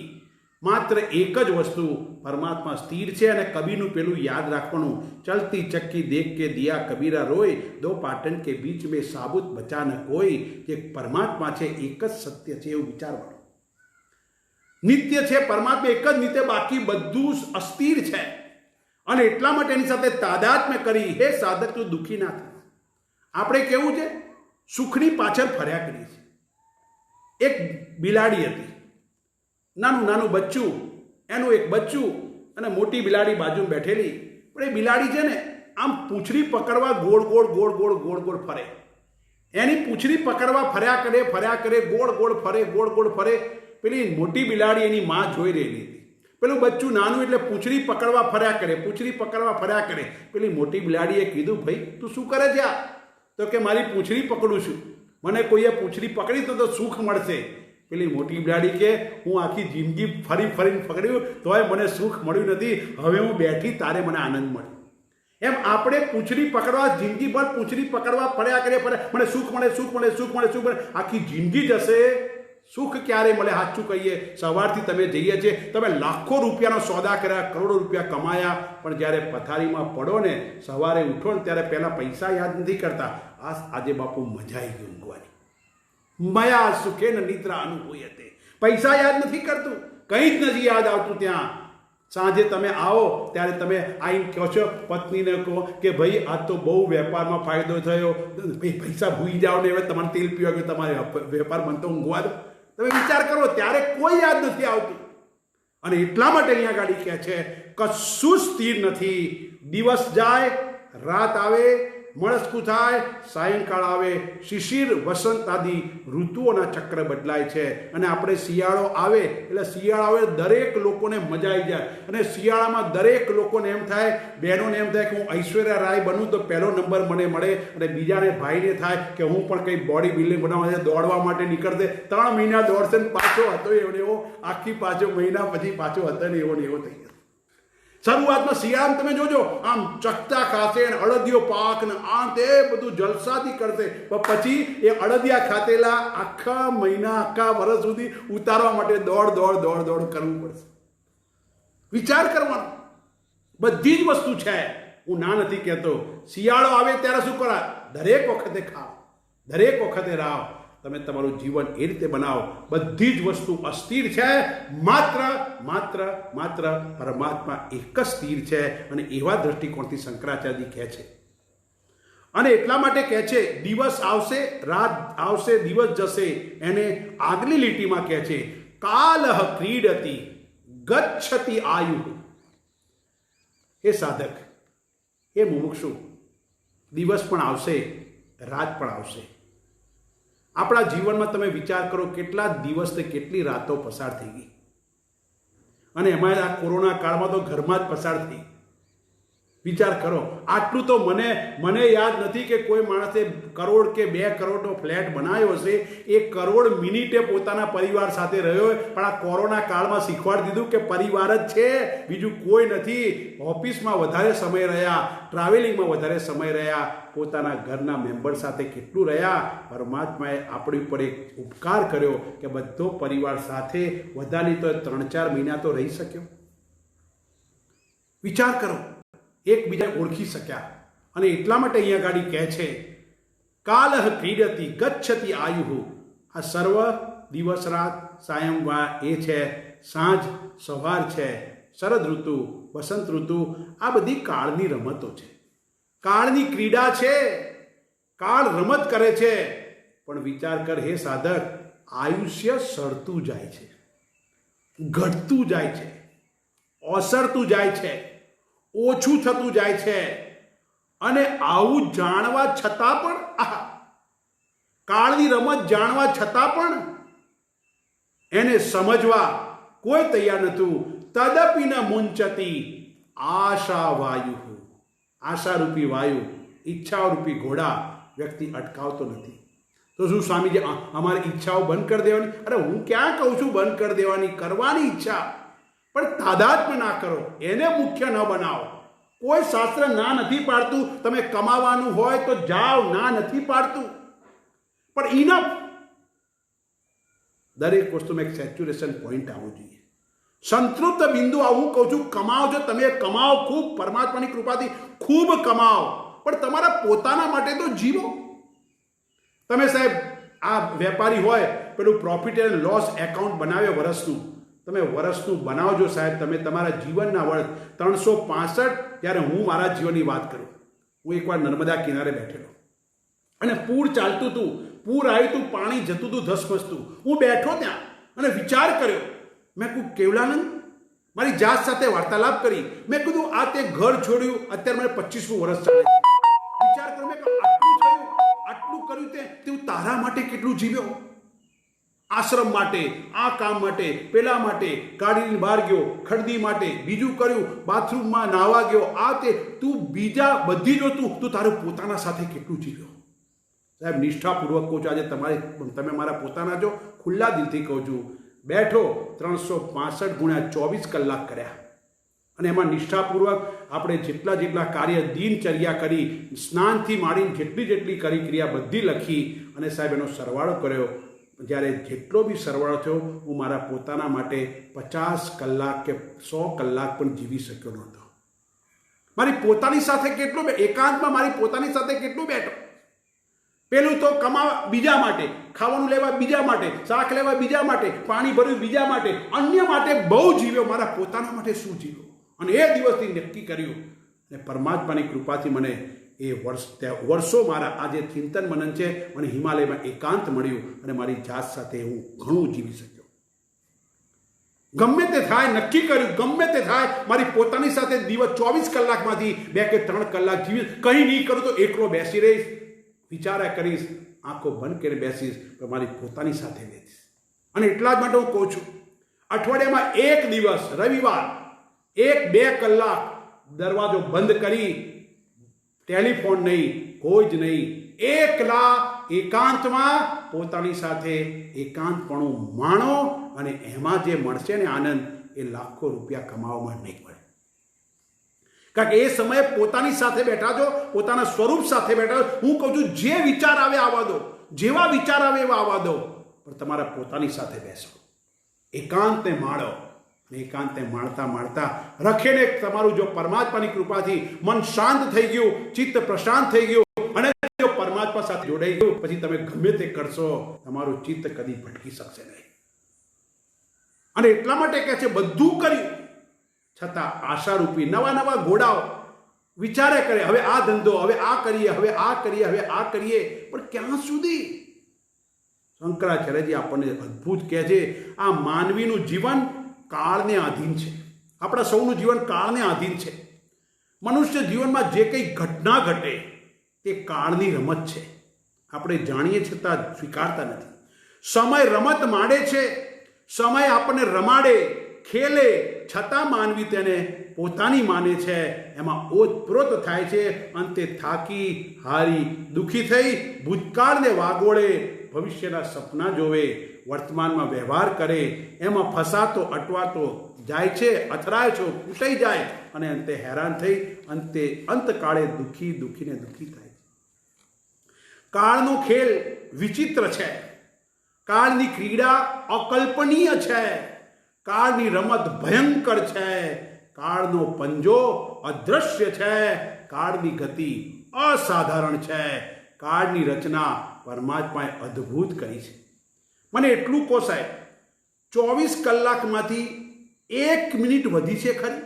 Speaker 1: માત્ર એક જ વસ્તુ પરમાત્મા સ્થિર છે. અને કબીરનું પેલું યાદ રાખવાનું, ચલતી ચક્કી દેખ કે દિયા કબીરા રોય, દો પાટણ કે બીચ મેં સાબુત બચા ન કોઈ. જે પરમાત્મા છે એક જ સત્ય છે એવું વિચારવાનું. નિત્ય છે પરમાત્મા, એક જ નિત્ય, બાકી બધું અસ્થિર છે. અને એટલા માટે એની સાથે તાદાત્મ્ય કરી, હે સાધક તું દુઃખી ના થાય. આપણે કેવું છે, સુખની પાછળ ફર્યા કરીએ છીએ. એક બિલાડી હતી, નાનું બચ્ચું, એનું એક બચ્ચું અને મોટી બિલાડી બાજુમાં બેઠેલી. પણ એ બિલાડી છે ને આમ પૂંછડી પકડવા ગોળ ગોળ ફરે. એની પૂંછડી પકડવા ફર્યા કરે, ગોળ ગોળ ફરે. પેલી મોટી બિલાડી એની માં જોઈ રહેલી હતી. પેલું બચ્ચું નાનું એટલે પૂંછડી પકડવા ફર્યા કરે. પેલી મોટી બિલાડીએ કીધું, ભાઈ તું શું કરે છે આ? તો કે મારી પૂંછડી પકડું છું, મને કોઈએ પૂંછડી પકડી તો સુખ મળશે. પેલી મોટી બિલાડી કે હું આખી જિંદગી ફરીને પકડ્યું તોય મને સુખ મળ્યું નથી, હવે હું બેઠી તારે મને આનંદ મળ્યો. એમ આપણે પૂંછડી પકડવા જિંદગીભર પૂંછડી પકડવા ફર્યા કરીએ, મને સુખ મળે, આખી જિંદગી જશે. સુખ ક્યારે મળે? સાચું કહીએ, સવારથી તમે જઈએ છીએ, તમે લાખો રૂપિયાનો સોદા કર્યા, કરોડો રૂપિયા કમાયા, પણ જ્યારે પથારીમાં પડો ને, સવારે ઉઠો ને ત્યારે પહેલાં પૈસા યાદ નથી કરતા. આજે બાપુ મજા આવી ગઈ ઊંઘવાની. મયા સુખે ને નિદ્રા અનુભૂય હતી. પૈસા યાદ નથી કરતું, કંઈ જ નથી યાદ આવતું. ત્યાં સાંજે તમે આવો ત્યારે તમે આવીને કહો છો, પત્નીને કહો કે ભાઈ આજ તો બહુ વેપારમાં ફાયદો થયો, પૈસા ભૂલી જાઓ ને હવે તમારે તેલ પીવા ગયો, તમારે વેપાર બનતો ઊંઘવા દો. તમે વિચાર કરો, ત્યારે કોઈ યાદ નથી આવતું. અને એટલા માટે અહીંયા ગાડી કહે છે, કશું સ્થિર નથી. દિવસ જાય, રાત આવે, મળસ્કું થાય, સાયંકાળ આવે, શિશિર વસંત આદિ ઋતુઓના ચક્ર બદલાય છે. અને આપણે શિયાળો આવે એટલે શિયાળો આવે દરેક લોકોને મજા આવી જાય. અને શિયાળામાં દરેક લોકોને એમ થાય, બહેનોને એમ થાય કે હું ઐશ્વર્યા રાય બનું તો પહેલો નંબર મને મળે. અને બીજાને ભાઈને થાય કે હું પણ કંઈ બોડી બિલ્ડિંગ બનાવવા માટે દોડવા માટે નીકળશે. 3 મહિના દોડશે ને પાછો હતો એવો આખી પાછો મહિના પછી પાછો હતો ને એવો થઈ ગયો. શરૂઆતમાં શિયાળામાં તમે જોજો, આમ ચકતા ખાશે ને અડદિયો પાક ને આમ તે બધું જલસાથી કરશે, પણ પછી એ અડદિયા ખાતેલા આખા મહિના આખા વર્ષ સુધી ઉતારવા માટે દોડ કરવું પડશે. વિચાર કરવાનો, બધી જ વસ્તુ છે. હું ના નથી કહેતો, શિયાળો આવે ત્યારે શું કરાય? દરેક વખતે ખાઓ, દરેક વખતે રાહ. તમે તમારું જીવન એ રીતે બનાવો. બધી જ વસ્તુ અસ્થિર છે, માત્ર પરમાત્મા એક જ સ્થિર છે. અને એવા દ્રષ્ટિકોણથી શંકરાચાર્યજી કહે છે. અને એટલા માટે કહે છે, દિવસ આવશે, રાત આવશે, દિવસ જશે. એને આગલી લીટીમાં કહે છે, કાલહ ક્રીડતી ગચ્છતિ આયુ. હે સાધક, હે મુમુક્ષુ, દિવસ પણ આવશે, રાત પણ આવશે. આપણા જીવનમાં તમે વિચાર કરો, કેટલા દિવસ ને કેટલી રાતો પસાર થઈ ગઈ. અને એમાં આ કોરોના કાળમાં તો ઘરમાં જ પસાર થઈ. વિચાર કરો, આટલું તો મને યાદ નથી કે કોઈ માણસે કરોડ કે 2 કરોડનો ફ્લેટ બનાવ્યો હશે, 1 કરોડ મિનિટે પોતાના પરિવાર સાથે રહ્યો. પણ આ કોરોના કાળમાં શીખવાડી દીધું કે પરિવાર જ છે, બીજું કોઈ નથી. ઓફિસમાં વધારે સમય રહ્યા, ટ્રાવેલિંગમાં વધારે સમય રહ્યા, પોતાના ઘરના મેમ્બર સાથે કેટલું રહ્યા. પરમાત્માએ આપણી ઉપર એક ઉપકાર કર્યો કે બધો પરિવાર સાથે વધારે તો 3-4 મહિના તો રહી શક્યો. વિચાર કરો, એકબીજા ઓળખી શક્યા. અને એટલા માટે અહીંયા ગાડી કહે છે, કાલહ ક્રીડતી ગચ્છતિ આયુઃ. આ સર્વ દિવસ રાત, સાયં એ છે, સાંજ સવાર છે, શરદ ઋતુ, વસંત ઋતુ, આ બધી કાળની રમતો છે, કાળની ક્રીડા છે. કાળ રમત કરે છે. પણ વિચાર કર હે સાધક, આયુષ્ય સડતું જાય છે, ઘટતું જાય છે, ઓસરતું જાય છે, ઓછું થતું જાય છે. અને આવું જાણવા છતાં પણ, કાળની રમત જાણવા છતાં પણ એને સમજવા કોઈ તૈયાર નહોતું. તદપિ ન મુંચતી આશા વાયુ. આશારૂપી વાયુ, ઈચ્છારૂપી ઘોડા વ્યક્તિ અટકાવતો નથી. તો શું સ્વામીજી અમારી ઈચ્છાઓ બંધ કરી દેવાની? અરે હું ક્યાં કહું છું બંધ કરી દેવાની, કરવાની ઈચ્છા, પણ તાદાત્મ્ય ના કરો, એને મુખ્ય ન બનાવો. કોઈ શાસ્ત્ર ના નથી પાડતું તમે કમાવાનું હોય તો જાઓ, ના નથી પાડતું, પણ ઇનફ. દરેક વસ્તુમાં એક સેચ્યુરેશન પોઈન્ટ આવવું જોઈએ, સંતૃપ્ત બિંદુ. આવું કહું છું, કમાઓ છો તમે, કમાઓ ખૂબ, પરમાત્માની કૃપાથી ખૂબ કમાઓ, પણ તમારા પોતાના માટે તો જીવો. તમે સાહેબ આ વેપારી હોય, પેલું પ્રોફિટ એન્ડ લોસ એકાઉન્ટ બનાવ્યો વર્ષનું, તમે વર્ષનું બનાવજો સાહેબ. તમે તમારા જીવનના વર્ષ 365. જ્યારે હું મારા જીવનની વાત કરું, હું એકવાર નર્મદા કિનારે બેઠેલો અને પૂર ચાલતું હતું, પૂર આવ્યું હતું, પાણી જતું હતું ધસમસતું. હું બેઠો ત્યાં અને વિચાર કર્યો. મેં કહ્યું, કેવલાનંદ, મારી જાત સાથે વાર્તાલાપ કરી. મેં કીધું, આ તે ઘર છોડ્યું, અત્યારે મને 25મું વર્ષ ચાલે છે. વિચાર કરો, મેં આટલું થયું, આટલું કર્યું તે તું તારા માટે કેટલું જીવ્યો, આશ્રમ માટે, આ કામ માટે, પેલા માટે, ગાડીની બહાર ગયો, ખરીદી માટે, બીજું કર્યું, બાથરૂમમાં નાહવા ગયો, આ તે તું બીજા બધી જો તું તારું પોતાના સાથે કેટલું જીવ્યો. સાહેબ નિષ્ઠાપૂર્વક કહું છું, આજે તમે મારા પોતાના છો, ખુલ્લા દિલથી કહું છું, બેઠો 365 ગુણ્યા 24 કલાક કર્યા અને એમાં નિષ્ઠાપૂર્વક આપણે જેટલા કાર્ય દિનચર્યા કરી, સ્નાનથી માંડીને જેટલી કરી ક્રિયા બધી લખી અને સાહેબ એનો સરવાળો કર્યો. જ્યારે જેટલો બી સરવાળો થયો હું મારા પોતાના માટે 50 કલાક કે 100 કલાક પણ જીવી શક્યો નહોતો. મારી પોતાની સાથે કેટલું એકાંતમાં મારી પોતાની સાથે કેટલું બેઠો. પેલું તો કમાવા બીજા માટે, ખાવાનું લેવા બીજા માટે, શાક લેવા બીજા માટે, પાણી ભર્યું બીજા માટે, અન્ય માટે બહુ જીવ્યો. મારા પોતાના માટે શું જીવ્યો? અને એ દિવસથી નક્કી કર્યું અને પરમાત્માની કૃપાથી મને એ વર્ષો મારા આજે ચિંતન મનન છે, મને હિમાલયમાં એકાંત મળ્યું અને મારી જાત સાથે હું ઘણું જીવી શક્યો. ગમે તે થાય નક્કી કર્યું, ગમે તે થાય મારી પોતાની સાથે દિવસ 24 કલાકમાંથી 2 કે 3 કલાક જીવીશ. કંઈ નહીં કરું તો એકલો બેસી રહીશ, વિચાર્યા કરીશ, આંખો બંધ કરીને બેસીશ, પણ મારી પોતાની સાથે બેસીશ. અને એટલા જ માટે હું કહું છું, અઠવાડિયામાં એક દિવસ રવિવાર 1-2 કલાક દરવાજો બંધ કરી, ટેલિફોન નહીં, કોઈ જ નહીં, એકલા એકાંતમાં પોતાની સાથે એકાંતપણું માણો અને એમાં જે મળશે ને આનંદ એ લાખો રૂપિયા કમાવામાં નહીં મળે. કારણ કે એ સમયે પોતાની સાથે બેઠા છો, પોતાના સ્વરૂપ સાથે બેઠા છો. હું કહું છું જે વિચાર આવે આવવા દો, જેવા વિચાર આવે એવા આવવા દો, પણ તમારા પોતાની સાથે બેસો, એકાંતને માણો. એકાંતે માણતા રખેને તમારું જો પરમાત્માની કૃપાથી મન શાંત થઈ ગયું, ચિત્ત પ્રશાંત થઈ ગયું અને જો પરમાત્મા સાથે જોડાઈ ગયું, પછી તમે ગમે તે કરશો તમારું ચિત્ત કદી ભટકી શકશે નહીં. અને એટલા માટે કહે છે બધું કર્યું છતાં આશારૂપી નવા ઘોડાઓ વિચારે કરે, હવે આ ધંધો, હવે આ કરીએ, હવે આ કરીએ, હવે આ કરીએ, પણ ક્યાં સુધી? શંકરાચાર્યજી આપણને અદ્ભુત કહે છે, આ માનવીનું જીવન કાળને આધીન છે. આપણા સૌનું જીવન કાળને આધીન છે. મનુષ્ય જીવનમાં જે કંઈ ઘટના ઘટે તે કાળની રમત છે. આપણે જાણીએ છતાં સ્વીકારતા નથી. સમય રમત માંડે છે, સમય આપણને રમાડે, ખેલે, છતાં માનવી તેને પોતાની માને છે. એમાં ઓતપ્રોત થાય છે. અંતે થાકી હારી દુઃખી થઈ ભૂતકાળને વાગોળે, ભવિષ્યના સપના જોવે, વર્તમાનમાં વ્યવહાર કરે, એમાં ફસાતો અટવાતો જાય છે, અથડાય છે, કૂટાઈ જાય અને અંતે હેરાન થઈ અંતકાળે દુઃખીને દુઃખી થાય. કાળનો ખેલ વિચિત્ર છે, કાળની ક્રીડા અકલ્પનીય છે, કાળની રમત ભયંકર છે, કાળનો પંજો અદ્રશ્ય છે, કાળની ગતિ અસાધારણ છે, કાળની રચના પરમાત્માએ અદ્ભુત કરી છે. મને એટલું કહો સાહેબ, 24 કલાકમાંથી 1 મિનિટ વધી છે ખરી?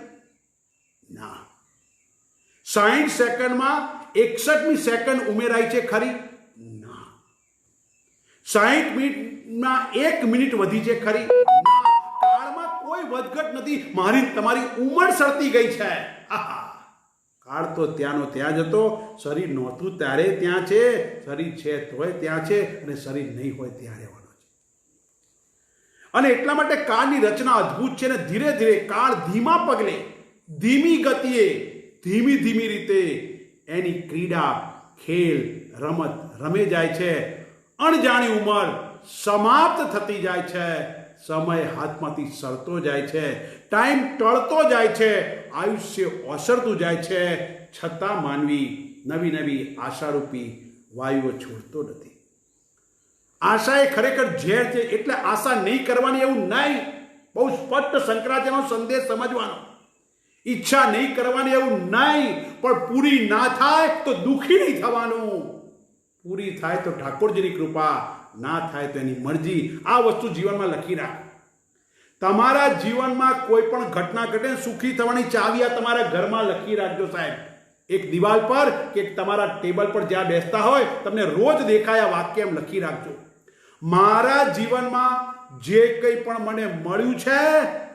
Speaker 1: ના. 60 સેકન્ડમાં 61મી સેકન્ડ ઉમેરાય છે ખરી? ના. 60 મિનિટમાં 1 મિનિટ વધી છે ખરી? ના. કાળમાં કોઈ વધઘટ નથી, મારી તમારી ઉંમર સરતી ગઈ છે. આહા, કાળ તો ત્યાંનો ત્યાં જ હતો, શરીર નહોતું ત્યારે ત્યાં છે, શરીર છે તોય ત્યાં છે અને શરીર નહીં હોય ત્યાં રહેવાનું. અને એટલા માટે કાળની રચના અદ્ભુત છે. ને ધીરે ધીરે કાળ ધીમા પગલે, ધીમી ગતિએ, ધીમી રીતે એની ક્રીડા, ખેલ, રમત રમે જાય છે. અણજાણી ઉંમર સમાપ્ત થતી જાય છે, સમય હાથમાંથી સરતો જાય છે, ટાઈમ ટળતો જાય છે, આયુષ્ય ઓસરતું જાય છે, છતાં માનવી નવી આશારૂપી વાયુઓ છોડતો નથી. આશા એ ખરેખર ઝેર છે, એટલે આશા નહીં કરવાની એવું નહીં. બહુ સ્પષ્ટ શંકરાચાર્યનો સંદેશ સમજવાનો. ઈચ્છા નહીં કરવાની એવું નહીં, પણ પૂરી ના થાય તો દુઃખી નહીં થવાનું. પૂરી થાય તો ઠાકોરજીની કૃપા, ના થાય તો એની મરજી. આ વસ્તુ જીવનમાં લખી રાખ. તમારા જીવનમાં કોઈ પણ ઘટના ઘટે, સુખી થવાની ચાવી આ તમારા ઘરમાં લખી રાખજો સાહેબ. એક દિવાલ પર કે તમારા ટેબલ પર જ્યાં બેસતા હોય તમને રોજ દેખાય આ વાક્ય એમ લખી રાખજો. મારા જીવનમાં જે કંઈ પણ મને મળ્યું છે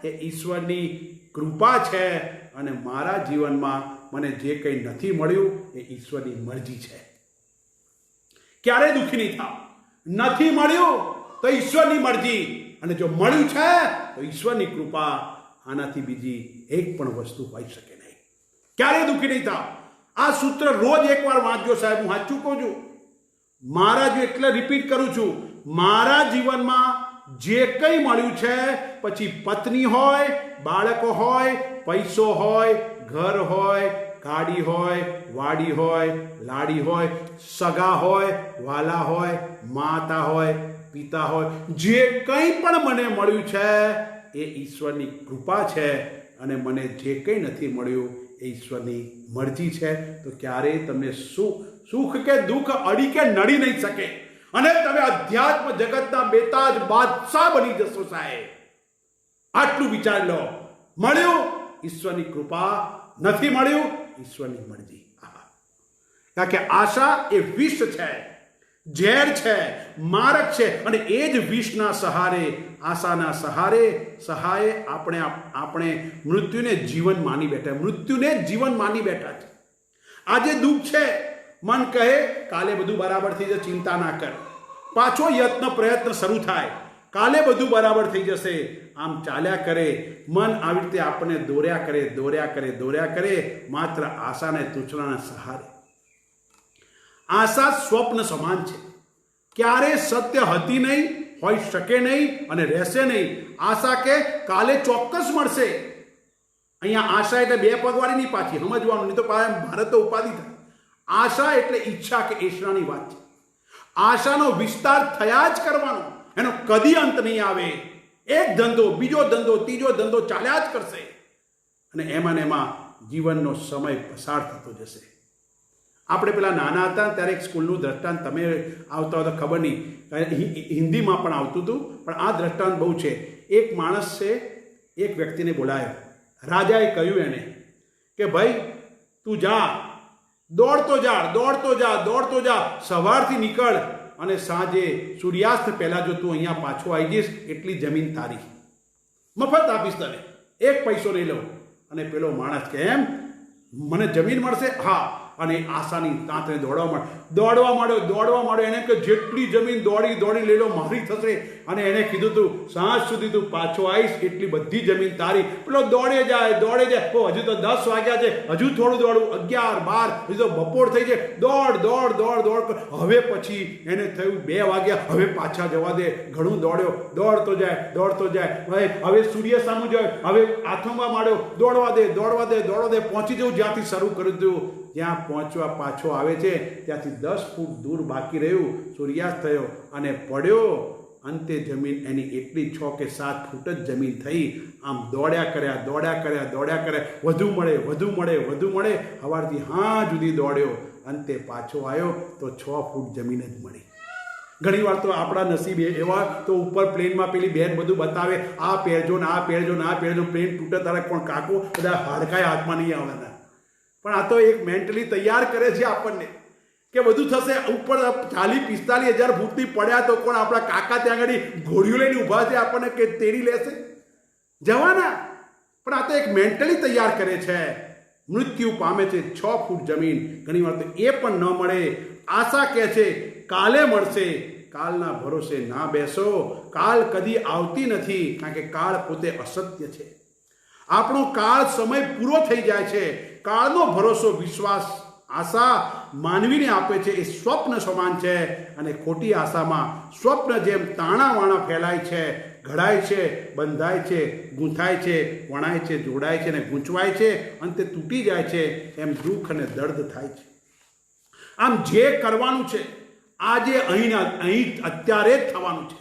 Speaker 1: એ ઈશ્વરની કૃપા છે, અને મારા જીવનમાં મને જે કંઈ નથી મળ્યું એ ઈશ્વરની મરજી છે. ક્યારેય દુઃખી નહીં થાવ. નથી મળ્યું તો ઈશ્વરની મરજી, અને જો મળ્યું છે તો ઈશ્વરની કૃપા. આનાથી બીજી એક પણ વસ્તુ હોઈ શકે નહીં. ક્યારેય દુઃખી નહીં થાવ. આ સૂત્ર રોજ એકવાર વાંચજો સાહેબ, હું સાચું કહું છું. મારા જો એટલે રિપીટ કરું છું, મારા જીવનમાં જે કંઈ મળ્યું છે, પછી પત્ની હોય, બાળકો હોય, પૈસો હોય, ઘર હોય, ગાડી હોય, વાડી હોય, લાડી હોય, સગા હોય, વાલા હોય, માતા હોય, પિતા હોય, જે કંઈ પણ મને મળ્યું છે એ ઈશ્વરની કૃપા છે. અને મને જે કંઈ નથી મળ્યું એ ઈશ્વરની મરજી છે. તો ક્યારેય તમને સુખ કે દુઃખ અડી કે નડી નહીં શકે, અને તમે અધ્યાત્મ જગતના બેતાજ બાદશાહ બની જશો સાહેબ. આટલું વિચાર લો. મળ્યું ઈશ્વરની કૃપા, નથી મળ્યું ઈશ્વરની મરજી. કારણ કે આશા એ વિષ છે, ઝેર છે, મારક છે, અને એ જ વિષના સહારે, આશાના સહાયે આપણે મૃત્યુને જીવન માની બેઠા, મૃત્યુને જીવન માની બેઠા છે. આજે દુઃખ છે, મન કહે કાલે બધું બરાબર થઈ જશે, ચિંતા ના કર. પાછો પ્રયત્ન શરૂ થાય, કાલે બધું બરાબર થઈ જશે. આમ ચાલ્યા કરે મન. આવી રીતે આપણને દોર્યા કરે માત્ર આશાને તૂછડાના સહારે. આશા સ્વપ્ન સમાન છે, ક્યારે સત્ય હતી નહીં, હોઈ શકે નહીં અને રહેશે નહીં. આશા કે કાલે ચોક્કસ મળશે. અહીંયા આશા એટલે બે પગવાળી નહીં, પાછી સમજવાનું, નહીં તો ભારત તો ઉપાધિ થાય. આશા એટલે ઈચ્છા કે એશનાની વાત છે. આશાનો વિસ્તાર થયા જ કરવાનો, એનો કદી અંત નહીં આવે. એક ધંધો, બીજો ધંધો, ત્રીજો ધંધો ચાલ્યા જ કરશે, અને એમાં જીવનનો સમય પસાર થતો જશે. આપણે પેલા નાના હતા ત્યારે એક સ્કૂલનું દ્રષ્ટાંત, તમે આવતા હતા ખબર નહીં, હિન્દીમાં પણ આવતું હતું, પણ આ દ્રષ્ટાંત બહુ છે. એક માણસ છે, એક વ્યક્તિને બોલાયો. રાજાએ કહ્યું એને કે ભાઈ તું જા, દોડતો જા, સવારથી નીકળ, અને સાંજે સૂર્યાસ્ત પહેલાં જો તું અહીંયા પાછો આવી જઈશ એટલી જમીન તારી, મફત આપીશ તને, એક પૈસો નહીં લઉં. અને પેલો માણસ કે એમ મને જમીન મળશે? હા. અને આશાની તાંતરે દોડવા માંડ્યો. એને કે જેટલી જમીન દોડી લઈ લો, મારી થશે. અને એને કીધું તું સાંજ સુધી તું પાછો આવીશ એટલી બધી જમીન તારી. પેલો દોડે જાય. હજુ તો 10 વાગ્યા છે, હજુ થોડું દોડવું, 11, 12, હજુ તો બપોર થઈ જાય. દોડ. હવે પછી એને થયું 2 વાગ્યા, હવે પાછા જવા દે. ઘણું દોડ્યો, દોડતો જાય. હવે સૂર્ય સામું જાય, હવે આથમવા માંડ્યો. દોડવા દે. પહોંચી જવું જ્યાંથી શરૂ કર્યું હતું. જ્યાં પહોંચવા પાછો આવે છે ત્યાંથી 10 ફૂટ દૂર બાકી રહ્યું. સૂર્યાસ્ત થયો અને પડ્યો. અંતે જમીન એની એટલી 6 કે 7 ફૂટ જ જમીન થઈ. આમ દોડ્યા કર્યા. વધુ મળે. સવારથી હાં સુધી દોડ્યો. અંતે પાછો આવ્યો તો 6 ફૂટ જમીન જ મળી. ઘણી વાર તો આપણા નસીબ એવા, તો ઉપર પ્લેનમાં પેલી બેન બધું બતાવે, આ પહેરજો. પ્લેન તૂટે તારે કોણ કાકો, બધા હાડકાય હાથમાં નહીં આવવાના. પણ આ તો એક મેન્ટલી તૈયાર કરે છે આપણને કે બધું થશે. ઉપર 40-45 હજાર ફૂટથી પડ્યા તો કોણ આપણા કાકા ત્યાં આગળ ઘોડીઓ લઈને ઊભા છે, આપણને કે તેડી લેશે જવાના. પણ આ તો એક મેન્ટલી તૈયાર કરે છે. મૃત્યુ પામે છે 6 ફૂટ જમીન. ઘણી વાર તો એ પણ ન મળે. આશા કહે છે કાલે મળશે. કાલના ભરોસે ના બેસો. કાલ કદી આવતી નથી, કારણ કે કાળ પોતે અસત્ય છે. આપણો કાળ સમય પૂરો થઈ જાય છે. કાળનો ભરોસો, વિશ્વાસ, આશા માનવીને આપે છે એ સ્વપ્ન સમાન છે. અને ખોટી આશામાં સ્વપ્ન જેમ તાણાવાણા ફેલાય છે, ઘડાય છે, બંધાય છે, ગૂંથાય છે, વણાય છે, જોડાય છે અને ગૂંચવાય છે, અંતે તૂટી જાય છે. એમ દુઃખ અને દર્દ થાય છે. આમ જે કરવાનું છે આજે અહીં અત્યારે જ થવાનું છે.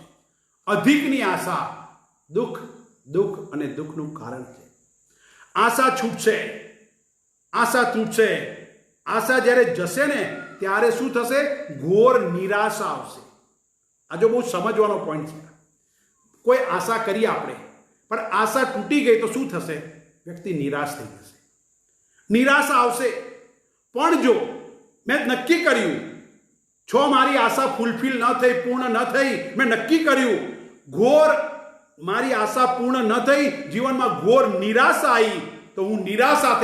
Speaker 1: અધિકની આશા દુઃખ અને દુઃખનું કારણ છે. આશા છૂટશે, આશા તૂટશે. આશા જ્યારે જશે ને ત્યારે શું થશે? ઘોર નિરાશા આવશે. આ જો બહુ સમજવાનો પોઈન્ટ છે. કોઈ આશા કરી આપણે, પણ આશા તૂટી ગઈ તો શું થશે? વ્યક્તિ નિરાશ થઈ જશે. નિરાશા આવશે. પણ જો મેં નક્કી કર્યું, મારી આશા ફૂલફિલ ન થઈ, પૂર્ણ ન થઈ, મેં નક્કી કર્યું, મારી આશા પૂર્ણ ન થઈ, જીવનમાં ઘોર નિરાશા આવી, તો હું નિરાશા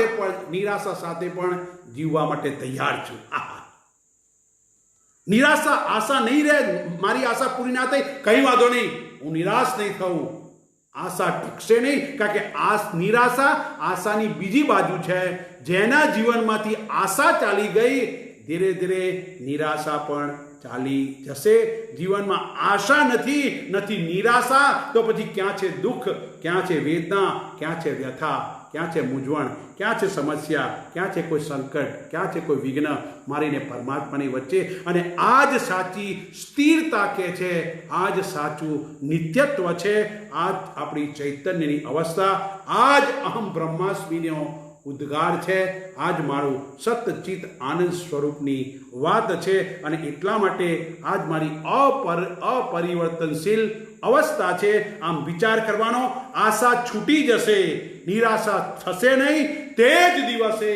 Speaker 1: સાથે પણ જીવવા માટે તૈયાર છું. નિરાશા, આશા નહીં રહે, મારી આશા પૂરી ના થઈ, કંઈ વાંધો નહીં, હું નિરાશ નહીં થવું. આશા ટકશે નહીં, કારણ કે નિરાશા આશાની બીજી બાજુ છે. જેના જીવનમાંથી આશા ચાલી ગઈ, ધીરે ધીરે નિરાશા પણ ચાલી જશે. જીવનમાં આશા નથી નિરાશા, તો પછી ક્યાં છે દુઃખ, ક્યાં છે વેદના, ક્યાં છે વ્યથા, ક્યાં છે મૂંઝવણ, ક્યાં છે સમસ્યા, ક્યાં છે કોઈ સંકટ, ક્યાં છે કોઈ વિઘ્ન મારીને પરમાત્માની વચ્ચે. અને આ જ સાચી સ્થિરતા કે છે, આ જ સાચું નિત્યત્વ છે, આ જ આપણી ચૈતન્યની અવસ્થા, આ જ અહમ બ્રહ્માસ્મિનો ઉદ્ગાર છે, આ જ મારું સતચિત આનંદ સ્વરૂપની વાત છે. અને એટલા માટે આ જ મારી અપરિવર્તનશીલ અવસ્થા છે. આમ વિચાર કરવાનો, આશા છૂટી જશે, નિરાશા થશે નહીં. તે જ દિવસે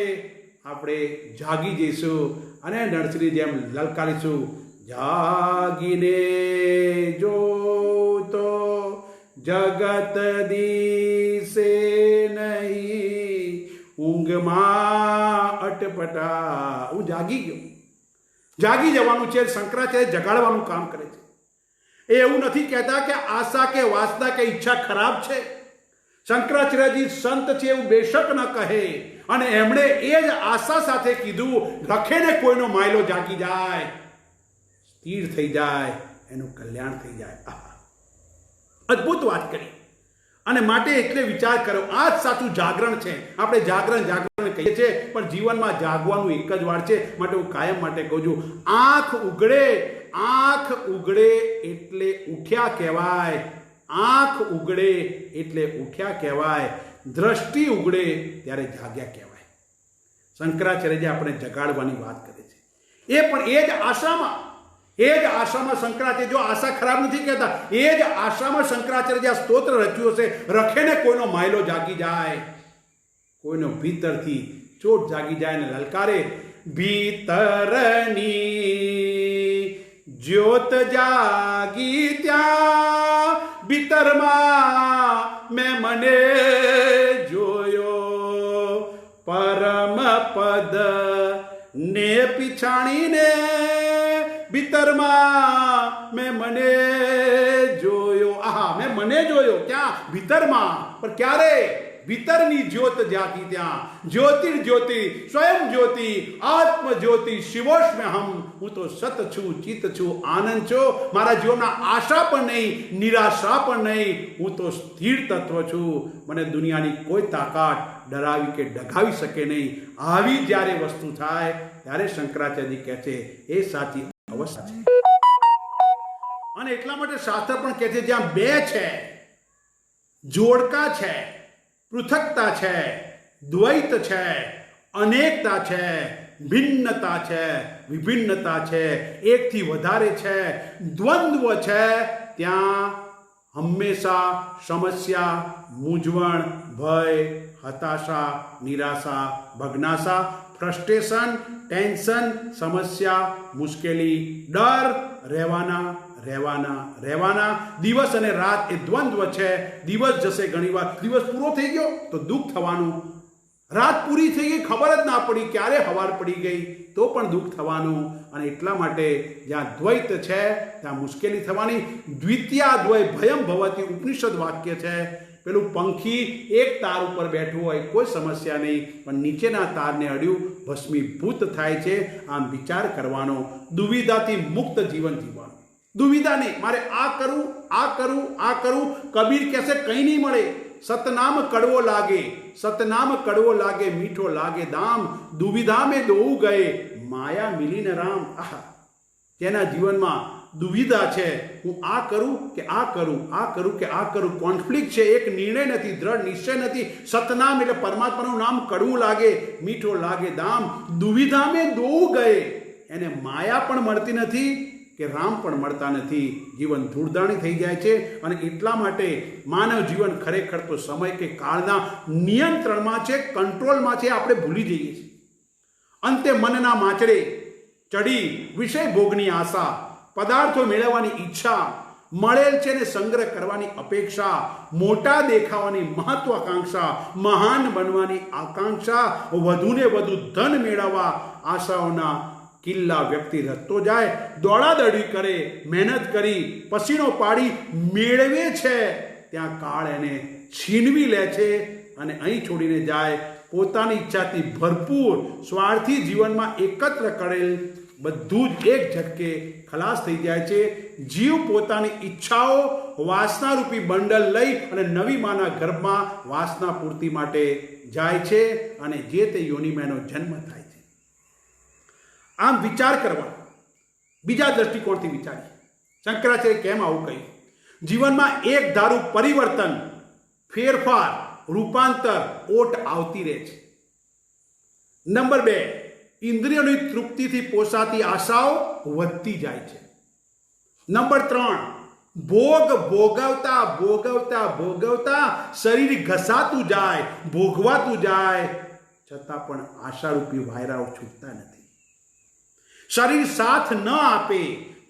Speaker 1: આપણે જાગી જઈશું અને નરસિંહની જેમ લલકારીશું, જાગીને જો તો જગત દિશે નહીં, ઊંઘમાં અટપટા. હું જાગી ગયો. જાગી જવાનું છે. શંકરાચાર્ય જગાડવાનું કામ કરે છે. એ એવું નથી કહેતા કે આશા કે વાસના કે ઈચ્છા ખરાબ છે. શંકરાચાર્યજી સંત છે એવું બેશક ન કહે. અને એમણે એ જ આશા સાથે કીધું, લખે ને કોઈનો માયલો જાગી જાય, સ્થિર થઈ જાય, એનું કલ્યાણ થઈ જાય. અદ્ભુત વાત કરી. અને માટે એટલે વિચાર કરો, આ જ સાચું જાગરણ છે. આપણે જાગરણ કહીએ છીએ, પણ જીવનમાં જાગવાનું એક જ વાર છે. માટે હું કાયમ માટે કહું છું, આંખ ઉઘડે એટલે ઉઠ્યા કહેવાય. આંખ ઉઘડે એટલે ઉઠ્યા કહેવાય. દ્રષ્ટિ ઉઘડે ત્યારે જાગ્યા કહેવાય. શંકરાચાર્યજી આપણે જગાડવાની વાત કરે છે. એ પણ એ જ આશામાં શંકરાચાર્ય, જો આશા ખરાબ નથી કહેતા, એ જ આશામાં શંકરાચાર્ય આ સ્તોત્ર રચ્યું હશે, રખે ને કોઈનો માયલો જાગી જાય, કોઈનો ભીતરથી ચોટ જાગી જાય ને લલકારે, ભીતરની જ્યોત જાગી ત્યાં ભીતરમાં મેં મને જોયો, પરમ પદ ને પીછાણીને ભીતરમાં મેં મને જોયો. આહા, મેં મને જોયો ક્યાં? ભીતરમાં. પણ ક્યારે? ભીતરની જ્યોત જાગી ત્યાં. જ્યોતિ સ્વયં જ્યોતિ, આત્મ જ્યોતિ, શિવોષ્મ્યહમ. હું તો સત છું, ચિત્ત છું, આનંદ છું. મારા જીવનમાં આશા પણ નહીં, નિરાશા પણ નહીં. હું તો સ્થિર તત્વ છું. મને દુનિયાની કોઈ તાકાત ડરાવી કે ડગાવી શકે નહીં. આવી જ્યારે વસ્તુ થાય ત્યારે શંકરાચાર્યજી કહે છે એ સાચી અવસ્થા છે. અને એટલા માટે શાસ્ત્ર પણ કહે છે, જ્યાં બે છે, જોડકા છે, પૃથકતા છે, દ્વૈત છે, અનેકતા છે, ભિન્નતા છે, વિભિન્નતા છે, એકથી વધારે છે, દ્વંદ્વ છે, ત્યાં હંમેશા સમસ્યા, મૂંઝવણ, ભય, હતાશા, નિરાશા, ભગ્નાશા, ફ્રસ્ટ્રેશન, ટેન્શન, સમસ્યા, મુશ્કેલી, ડર રહેવાના. દિવસ અને રાત એ દ્વંદ્વ છે. દિવસ જશે, ઘણીવાર દિવસ પૂરો થઈ ગયો તો દુઃખ થવાનું, રાત પૂરી થઈ ગઈ ખબર જ ના પડી ક્યારે હવાર પડી ગઈ તો પણ દુઃખ થવાનું. અને એટલા માટે જ્યાં દ્વૈત છે ત્યાં મુશ્કેલી થવાની. દ્વિતીયાદ્વય ભયમ ભવતી ઉપનિષદ વાક્ય છે. પેલું પંખી એક તાર ઉપર બેઠું હોય, કોઈ સમસ્યા નહીં, પણ નીચેના તારને અડ્યું, ભસ્મીભૂત થાય છે. આમ વિચાર કરવાનો, દુવિધાથી મુક્ત જીવન જીવવાનું. દુવિધા નહીં, મારે આ કરું. કબીર કહેશે કંઈ નહીં મળે. સતનામ કડવો લાગે, મીઠો લાગે દામ, દુવિધા મેં દોઉ ગયે, માયા મિલી ન રામ. આહા, જેના જીવનમાં દુવિધા છે, હું આ કરું કે આ કરું, કોન્ફ્લિક્ટ છે, એક નિર્ણય નથી, દ્રઢ નિશ્ચય નથી. સતનામ એટલે પરમાત્માનું નામ કડવું લાગે, મીઠો લાગે દામ, દુવિધા મેં દોઉ ગયે. એને માયા પણ મળતી નથી કે રામ પણ મળતા નથી. જીવન ધૂળધાણી થઈ જાય છે. અને એટલા માટે માનવ જીવન ખરેખર તો સમય કે કાળના નિયંત્રણમાં છે, કંટ્રોલમાં છે, આપણે ભૂલી જઈએ છીએ. અંતે મનના માચડે ચડી વિષય ભોગની આશા, પદાર્થો મેળવવાની ઈચ્છા, મળેલ છે ને સંગ્રહ કરવાની અપેક્ષા, મોટા દેખાવાની મહત્વાકાંક્ષા, મહાન બનવાની આકાંક્ષા, વધુને વધુ ધન મેળવવા આશાઓના કિલ્લા વ્યક્તિ રસ્તો જાય, દોડાદોડી કરે, મહેનત કરી, પસીનો પાડી મેળવે છે, ત્યાં કાળ એને છીનવી લે છે અને અહીં છોડીને જાય. પોતાની ઈચ્છાથી ભરપૂર સ્વાર્થી જીવનમાં એકત્ર કરેલ બધું જ એક ઝટકે ખલાસ થઈ જાય છે. જીવ પોતાની ઈચ્છાઓ વાસનારૂપી બંડલ લઈ અને નવી માના ગર્ભમાં વાસના પૂર્તિ માટે જાય છે અને જે તે યોનિમાં એનો જન્મ થાય છે. આમ વિચાર કરવા બીજા દ્રષ્ટિકોણથી વિચારીએ. શંકરાચાર્ય કેમ આવું કહ્યું? જીવનમાં એક ધારું પરિવર્તન, ફેરફાર, રૂપાંતર, ઓટ આવતી રહે છે. નંબર 2, ઇન્દ્રિયોની તૃપ્તિથી પોસાતી આશાઓ વધતી જાય છે. નંબર 3, ભોગ ભોગવતા ભોગવતા ભોગવતા શરીર ઘસાતું જાય, ભોગવાતું જાય, છતાં પણ આશારૂપી વાયરાઓ છૂટતા નથી. શરીર સાથ ન આપે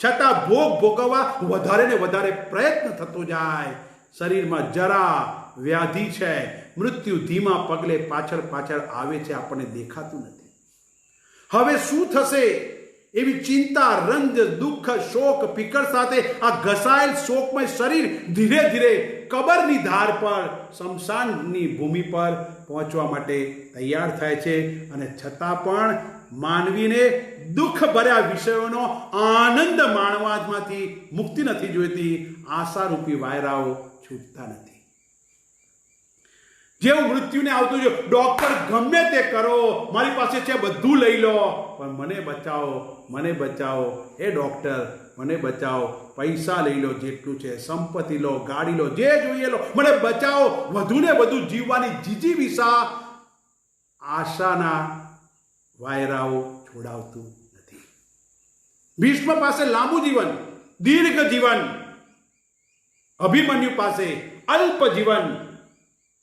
Speaker 1: છતાં ભોગ ભોગવવા વધારે ને વધારે પ્રયત્ન થતો જાય. શરીરમાં જરા વ્યાધિ છે, મૃત્યુ ધીમા પગલે પાછળ પાછળ આવે છે, આપણને દેખાતું નથી. હવે શું થશે એવી ચિંતા, રંજ, દુઃખ, શોક, પીકળ સાથે આ ઘસાયેલ શોકમય શરીર ધીરે ધીરે કબરની ધાર પર, શમશાનની ભૂમિ પર પહોંચવા માટે તૈયાર થાય છે. અને છતાં પણ માનવીને દુઃખ ભર્યા વિષયોનો આનંદ માણવામાંથી મુક્તિ નથી જોઈતી. આશારૂપી વાયરાઓ છૂટતા નથી. જેવું મૃત્યુને આવતું જો ડોક્ટર ગમે તે કરો, મારી પાસે છે બધું લઈ લો, પણ મને બચાવો, મને બચાવો, એ ડોક્ટર મને બચાવો, પૈસા લઈ લો જેટલું છે, સંપત્તિ લો, ગાડી લો, જે જોઈએ લો, મને બચાવો, વધુ ને વધુ જીવવાની જીજીવિષા આશાના વાયરાઓ છોડાવતું નથી. ભીષ્મ પાસે લાંબુ જીવન, દીર્ઘ જીવન, અભિમન્યુ પાસે અલ્પ જીવન.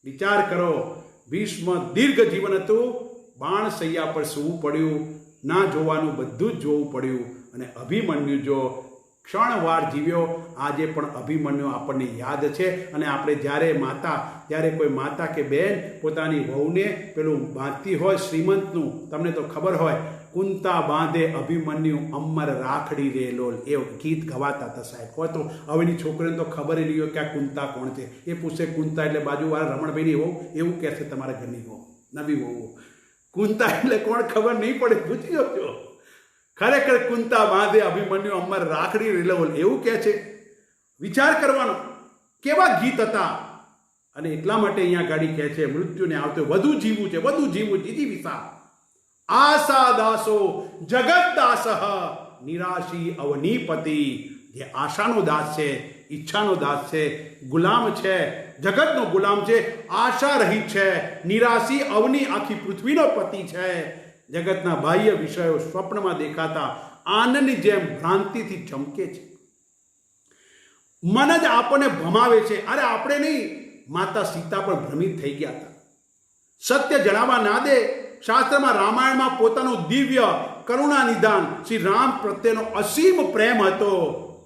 Speaker 1: વિચાર કરો, ભીષ્મ દીર્ઘ જીવન હતું, બાણ શૈયા પર સૂવું પડ્યું, ના જોવાનું બધું જ જોવું પડ્યું. અને અભિમન્યુ જો ક્ષણવાર જીવ્યો. આજે પણ અભિમન્યુ આપણને યાદ છે. અને આપણે જ્યારે કોઈ માતા કે બહેન પોતાની વહુને પેલું બાંધતી હોય શ્રીમંતનું, તમને તો ખબર હોય, કુંતા બાંધે અભિમન્યુ અમર રાખડી રે લોલ, એ ગીત ગવાતા હતા સાહેબ. હોય તો હવેની છોકરીને તો ખબર નહીં હોય કે આ કુંતા કોણ છે. એ પૂછે કુંતા એટલે બાજુવાળા રમણભાઈની વહુ, એવું કહેશે તમારા ઘરની વહુ, નવી વહુ. કુંતા એટલે કોણ ખબર નહીં પડે, પૂછી જોજો. ખરેખર કુંતા બાંધે અભિમન્યુ અમર રાખડી રે લોલ એવું કહે છે. વિચાર કરવાનો, કેવા ગીત હતા. અને એટલા માટે અહીંયા ગાડી કહે છે, મૃત્યુને આવતો વધુ જીવવું છે, વધુ જીવવું, જીજી વિસા. આશા દાસો જગત દાસ નિરાશી અવનીપતિ. જે આશાનો દાસ છે, ઈચ્છાનો દાસ છે, ગુલામ છે, જગતનો ગુલામ છે, આશા રહિત છે, નિરાશી અવની આખી પૃથ્વીનો પતિ છે. જગતના બાહ્ય વિષયો સ્વપ્નમાં દેખાતા આનંદની જેમ ભ્રાંતિથી ચમકે છે. મન જ આપણને ભમાવે છે. અરે આપણે નહીં, માતા સીતા પણ ભ્રમિત થઈ ગયા હતા. સત્ય જણાવવા ના દે. શાસ્ત્રમાં, રામાયણમાં પોતાનું દિવ્ય કરુણા નિદાન, શ્રી રામ પ્રત્યેનો અસીમ પ્રેમ હતો,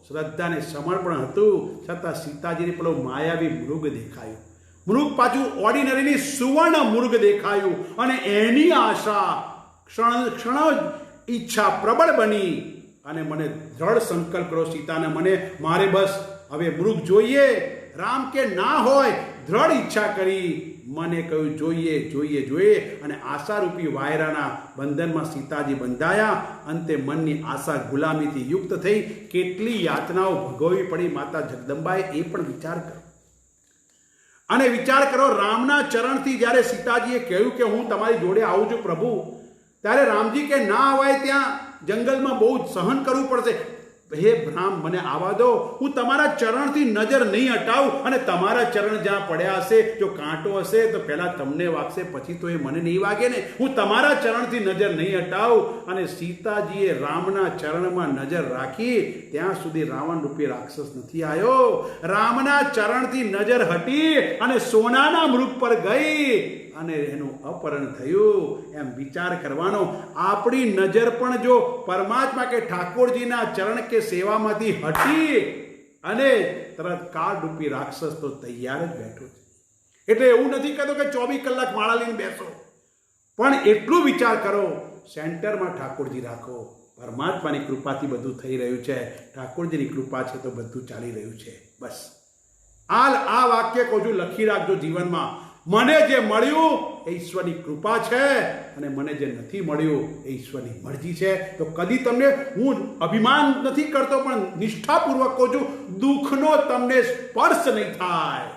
Speaker 1: શ્રદ્ધાને સમર્પણ હતું, છતાં સીતાજીને પેલો માયાવી મૃગ દેખાયું. મૃગ પાછું ઓર્ડિનરીની સુવર્ણ મૃગ દેખાયું. અને એની આશા ક્ષણ ઈચ્છા પ્રબળ બની અને મને દ્રઢ સંકલ્પ કરો સીતાને, મારે બસ હવે મૃગ જોઈએ. રામ કે ના હોય, દ્રઢ ઈચ્છા કરી, મને કહ્યું જોઈએ જોઈએ જોઈએ. અને આશારૂપી વાયરાના બંધનમાં સીતાજી બંધાયા. અંતે મનની આશા ગુલામીથી યુક્ત થઈ. કેટલી યાતનાઓ ભોગવવી પડી માતા જગદંબાએ, એ પણ વિચાર કરો. અને વિચાર કરો, રામના ચરણથી જ્યારે સીતાજીએ કહ્યું કે હું તમારી જોડે આવું છું પ્રભુ, ત્યારે રામજી કે ના આવાય, ત્યાં જંગલમાં બહુ સહન કરવું પડશે. હે રામ, મને આવવા દો, હું તમારા ચરણથી નજર નહીં હટાવું. અને તમારા ચરણ જ્યાં પડ્યા હશે, જો કાંટો હશે તો પહેલાં તમને વાગશે, પછી તો એ મને નહીં વાગે ને. હું તમારા ચરણથી નજર નહીં હટાવું. અને સીતાજીએ રામના ચરણમાં નજર રાખી ત્યાં સુધી રાવણ રૂપી રાક્ષસ નથી આવ્યો. રામના ચરણથી નજર હટી અને સોનાના મૃગ પર ગઈ અને એનું અપહરણ થયું. એમ વિચાર કરવાનો, આપણી નજર પણ જો પરમાત્મા કે ઠાકોરજીના ચરણ કે સેવામાંથી હટી અને તરત કાળરૂપી રાક્ષસ તો તૈયાર જ બેઠો છે. એટલે એવું નથી કહેતો કે 24 કલાક માળા લઈને બેસો, પણ એટલું વિચાર કરો, સેન્ટરમાં ઠાકોરજી રાખો, પરમાત્માની કૃપાથી બધું થઈ રહ્યું છે, ઠાકોરજીની કૃપા છે તો બધું ચાલી રહ્યું છે. બસ આ વાક્ય કહું છું, લખી રાખજો જીવનમાં. મને જે મળ્યું એ ઈશ્વરની કૃપા છે અને મને જે નથી મળ્યું એ ઈશ્વરની મરજી છે. તો કદી તમને હું અભિમાન નથી કરતો, પણ નિષ્ઠાપૂર્વક કહું છું, દુઃખનો તમને સ્પર્શ નહીં થાય.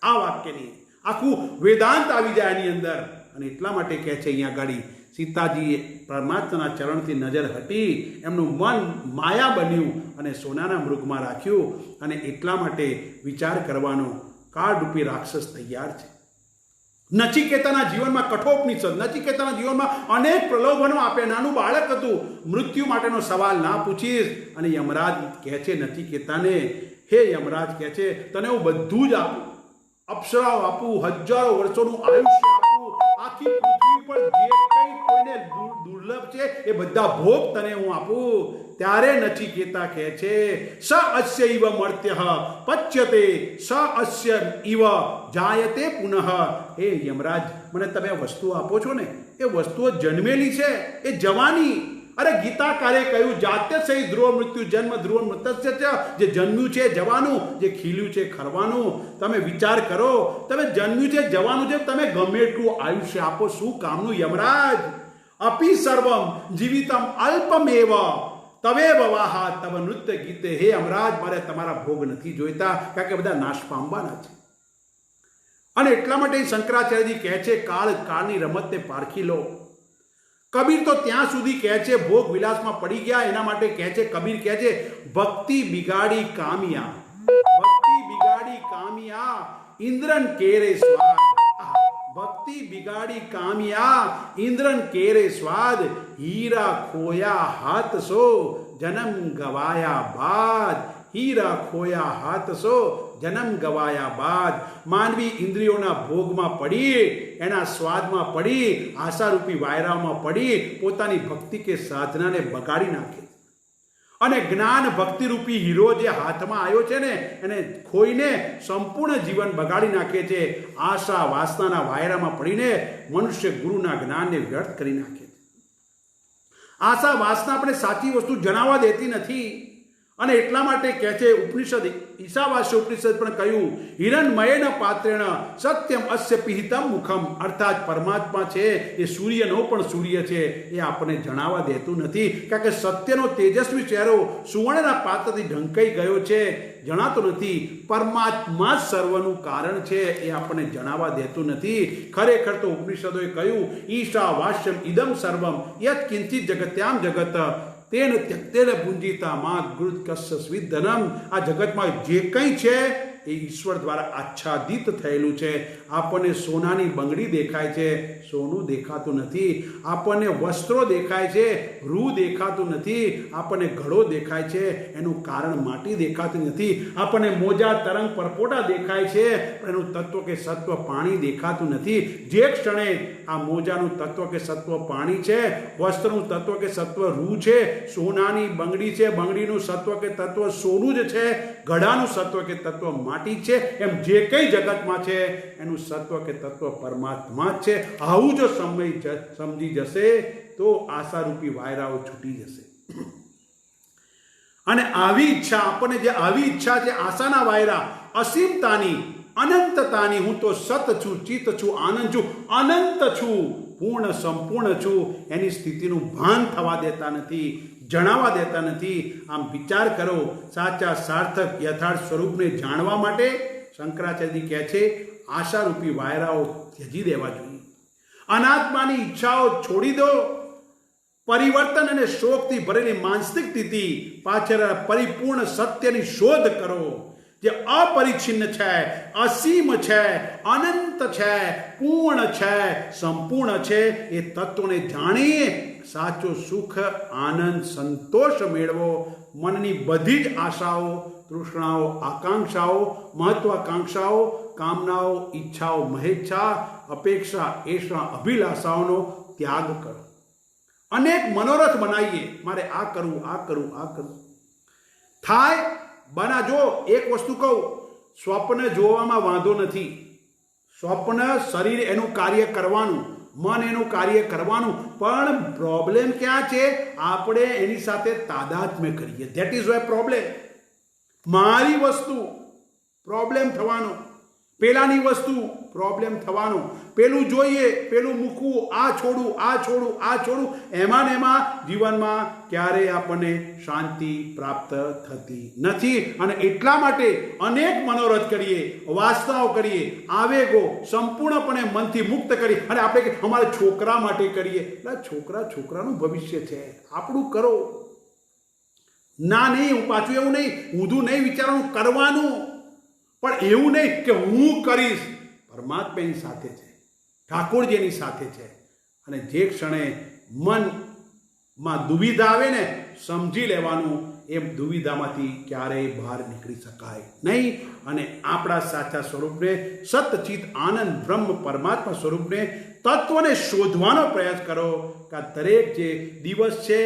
Speaker 1: આ વાક્યની આખું વેદાંત આવી જાય એની અંદર. અને એટલા માટે કહે છે અહીંયા ગાડી, સીતાજીએ પરમાત્માના ચરણથી નજર હટી, એમનું મન માયા બન્યું અને સોનાના મૃગમાં રાખ્યું. અને એટલા માટે વિચાર કરવાનો કાળરૂપી રાક્ષસ તૈયાર છે. નચિકેતાના જીવનમાં કઠોપનિષદ, નચિકેતાના જીવનમાં અનેક પ્રલોભનો આપે. નાનું બાળક હતું, મૃત્યુ માટેનો સવાલ ના પૂછીશ. અને યમરાજ કહે છે નચિકેતાને, હે યમરાજ કહે છે, તને હું બધું જ આપું, અપ્સરાઓ આપું, હજારો વર્ષોનું આયુષ્ય આપું, આખી પૃથ્વી પર જે કંઈ કોઈને દુર્લભ છે એ બધા ભોગ તને હું આપું. ત્યારે નચિકેતા કહે છે, સ અસ્ય ઇવ મર્ત્ય પચ્યતે, સ અસ્ય ઇવ જાયતે પુનઃ. હે યમરાજ, મને તમે વસ્તુ આપો છો ને, એ વસ્તુઓ જન્મેલી છે, એ જવાની. અરે ગીતાકારે કહ્યું, જાતે સહી ધ્રુવ મૃત્યુ જન્મ ધ્રુવ મૃત્યસ્ય. જે જન્મ્યું છે જવાનું, જે ખીલ્યું છે ખરવાનું. તમે વિચાર કરો, તમે જન્મ્યું છે જવાનું છે, તમે ગમે એટલું આયુષ્ય આપો, શું કામનું યમરાજ? અપી સર્વમ જીવિતમ અલ્પમેવ તવે બવાહા તવ નૃત્ય ગીતે. હે યમરાજ, મારે તમારા ભોગ નથી જોઈતા, કારણ કે બધા નાશ પામવાના છે. અને એટલા માટે શંકરાચાર્યજી કહે છે, કાળની રમતને પારખી લો. કબીર તો ત્યાં સુધી કહે છે, ભોગ વિલાસમાં પડી ગયા, એના માટે કહે છે, કબીર કહે છે, ભક્તિ બિગાડી કામિયા, ભક્તિ બિગાડી કામિયા ઇન્દ્રન કેરે સ્વાદ. ભક્તિ બિગાડી કામિયા ઇન્દ્રન કેરે સ્વાદ. હીરા ખોયા હાથ સો જન્મ ગવાયા બાદ. હીરા ખોયા હાથ સો જન્મ ગવાયા બાદ. માનવી ઇન્દ્રિયોના ભોગમાં પડી, એના સ્વાદમાં પડી, આશારૂપી વાયરામાં પડી પોતાની ભક્તિ કે સાધનાને બગાડી નાખે. અને જ્ઞાન ભક્તિરૂપી હીરો જે હાથમાં આવ્યો છે ને, એને ખોઈને સંપૂર્ણ જીવન બગાડી નાખે છે. આશા વાસનાના વાયરામાં પડીને મનુષ્ય ગુરુના જ્ઞાનને વ્યર્થ કરી નાખે છે. આશા વાસના આપણે સાચી વસ્તુ જણાવવા દેતી નથી. અને એટલા માટે કહે છે ઉપનિષદ, ઈશાવાસ્ય ઉપનિષદ પણ કહ્યું, હિરણમયેન પાત્રેણ સત્યમ અસ્ય પિહિતમ મુખમ. અર્થાત પરમાત્મા છે એ સૂર્યનો પણ સૂર્ય છે, એ આપણને જણાવવા દેતું નથી. કારણ કે સત્યનો તેજસ્વી ચહેરો સુવર્ણના પાત્રથી ઢંકાઈ ગયો છે, જણાતો નથી. પરમાત્મા જ સર્વનું કારણ છે, એ આપણને જણાવવા દેતું નથી. ખરેખર તો ઉપનિષદોએ કહ્યું, ઈશાવાસ્યમ ઇદમ સર્વમ યત કિંચિત જગત્યામ જગત તેન ત્યક્તેન પુંજીતા મા ગુરુ કસ્ય સ્વિધનમ. આ જગતમાં જે કંઈ છે એ ઈશ્વર દ્વારા આચ્છાદિત થયેલું છે. આપણને સોનાની બંગડી દેખાય છે, સોનું દેખાતું નથી. આપણને વસ્ત્રો દેખાય છે, રૂ દેખાતું નથી. આપણને ઘડો દેખાય છે, એનું કારણ માટી દેખાતું નથી. આપણને મોજા તરંગ પરપોટા દેખાય છે, પણ એનું તત્વ કે સત્વ પાણી દેખાતું નથી. જે ક્ષણે આ મોજાનું તત્વ કે સત્વ પાણી છે, વસ્ત્રનું તત્વ કે સત્વ રૂ છે, સોનાની બંગડી છે, બંગડીનું સત્વ કે તત્વ સોનું જ છે, ઘડાનું સત્વ કે તત્વ માટી છે, એમ જે કંઈ જગતમાં છે એનું સત્વ કે તત્વ પરમાત્મા જ છે. આવું જો સમજી જશે તો આશારૂપી વાયરાઓ છૂટી જશે. અને આવી ઈચ્છા, આપણને જે આવી ઈચ્છા છે, આશાના વાયરા, અસીમતાની, અનંતતાની, હું તો સત છું, ચિત્ત છું, આનંદ છું, અનંત છું, પૂર્ણ સંપૂર્ણ છું, એની સ્થિતિનું ભાન થવા દેતા નથી, જણાવવા દેતા નથી. આમ વિચાર કરો, સાચા સાર્થક યથાર્થ સ્વરૂપને જાણવા માટે શંકરાચાર્યજી કહે છે, આશારૂપી વાયરાઓ ત્યજી દેવા જોઈએ. અનાત્માની ઈચ્છાઓ છોડી દો. પરિવર્તન અને શોકથી ભરેલી માનસિક સ્થિતિ પાછળ પરિપૂર્ણ સત્યની શોધ કરો, જે અપરિચ્છિન્ન છે, અસીમ છે, અનંત છે, પૂર્ણ છે, સંપૂર્ણ છે. એ તત્વને જાણી સાચો સુખ, આનંદ, સંતોષ મેળવો. મનની બધી જ આશાઓ, તૃષ્ણાઓ, આકાંક્ષાઓ, મહત્વાકાંક્ષાઓ, કામનાઓ, ઈચ્છાઓ, મહેચ્છા, અપેક્ષા, એષા, અભિલાષાઓનો ત્યાગ કરો. અનેક મનોરથ બનાવીએ, મારે આ કરવું, આ કરવું, આ કરવું થાય. જો એક વસ્તુ કહું, સ્વપ્ન જોવામાં વાંધો નથી. સ્વપ્ન શરીર એનું કાર્ય કરવાનું, મન એનું કાર્ય કરવાનું, પણ પ્રોબ્લેમ ક્યાં છે? આપણે એની સાથે તાદાત્મ્ય કરીએ. That is why problem. મારી વસ્તુ પ્રોબ્લેમ થવાનો, પેલાની વસ્તુ પ્રોબ્લેમ થવાનો, પેલું જોઈએ, પેલું મૂકવું, આ છોડું, આ છોડું, આ છોડું, એમાં ને એમાં જીવનમાં ક્યારેય આપણને શાંતિ પ્રાપ્ત થતી નથી. અને એટલા માટે અનેક મનોરથ કરીએ, વાસનાઓ કરીએ, આવેગો સંપૂર્ણપણે મનથી મુક્ત કરી અને આપણે અમારા છોકરા માટે કરીએ. એટલે છોકરાનું ભવિષ્ય છે, આપણું કરો. ના નહીં, હું પાછું એવું નહીં, ઊંધું નહીં વિચારવાનું, કરવાનું. પણ એવું નહીં કે હું કરીશ. પરમાત્મા એની સાથે છે, ઠાકોરજી એની સાથે છે. અને જે ક્ષણે મનમાં દુવિધા આવે ને, સમજી લેવાનું એ દુવિધામાંથી ક્યારેય બહાર નીકળી શકાય નહીં. અને આપણા સાચા સ્વરૂપને, સતચિત આનંદ બ્રહ્મ પરમાત્મા સ્વરૂપને, તત્વને શોધવાનો પ્રયાસ કરો. કે આ દરેક જે દિવસ છે,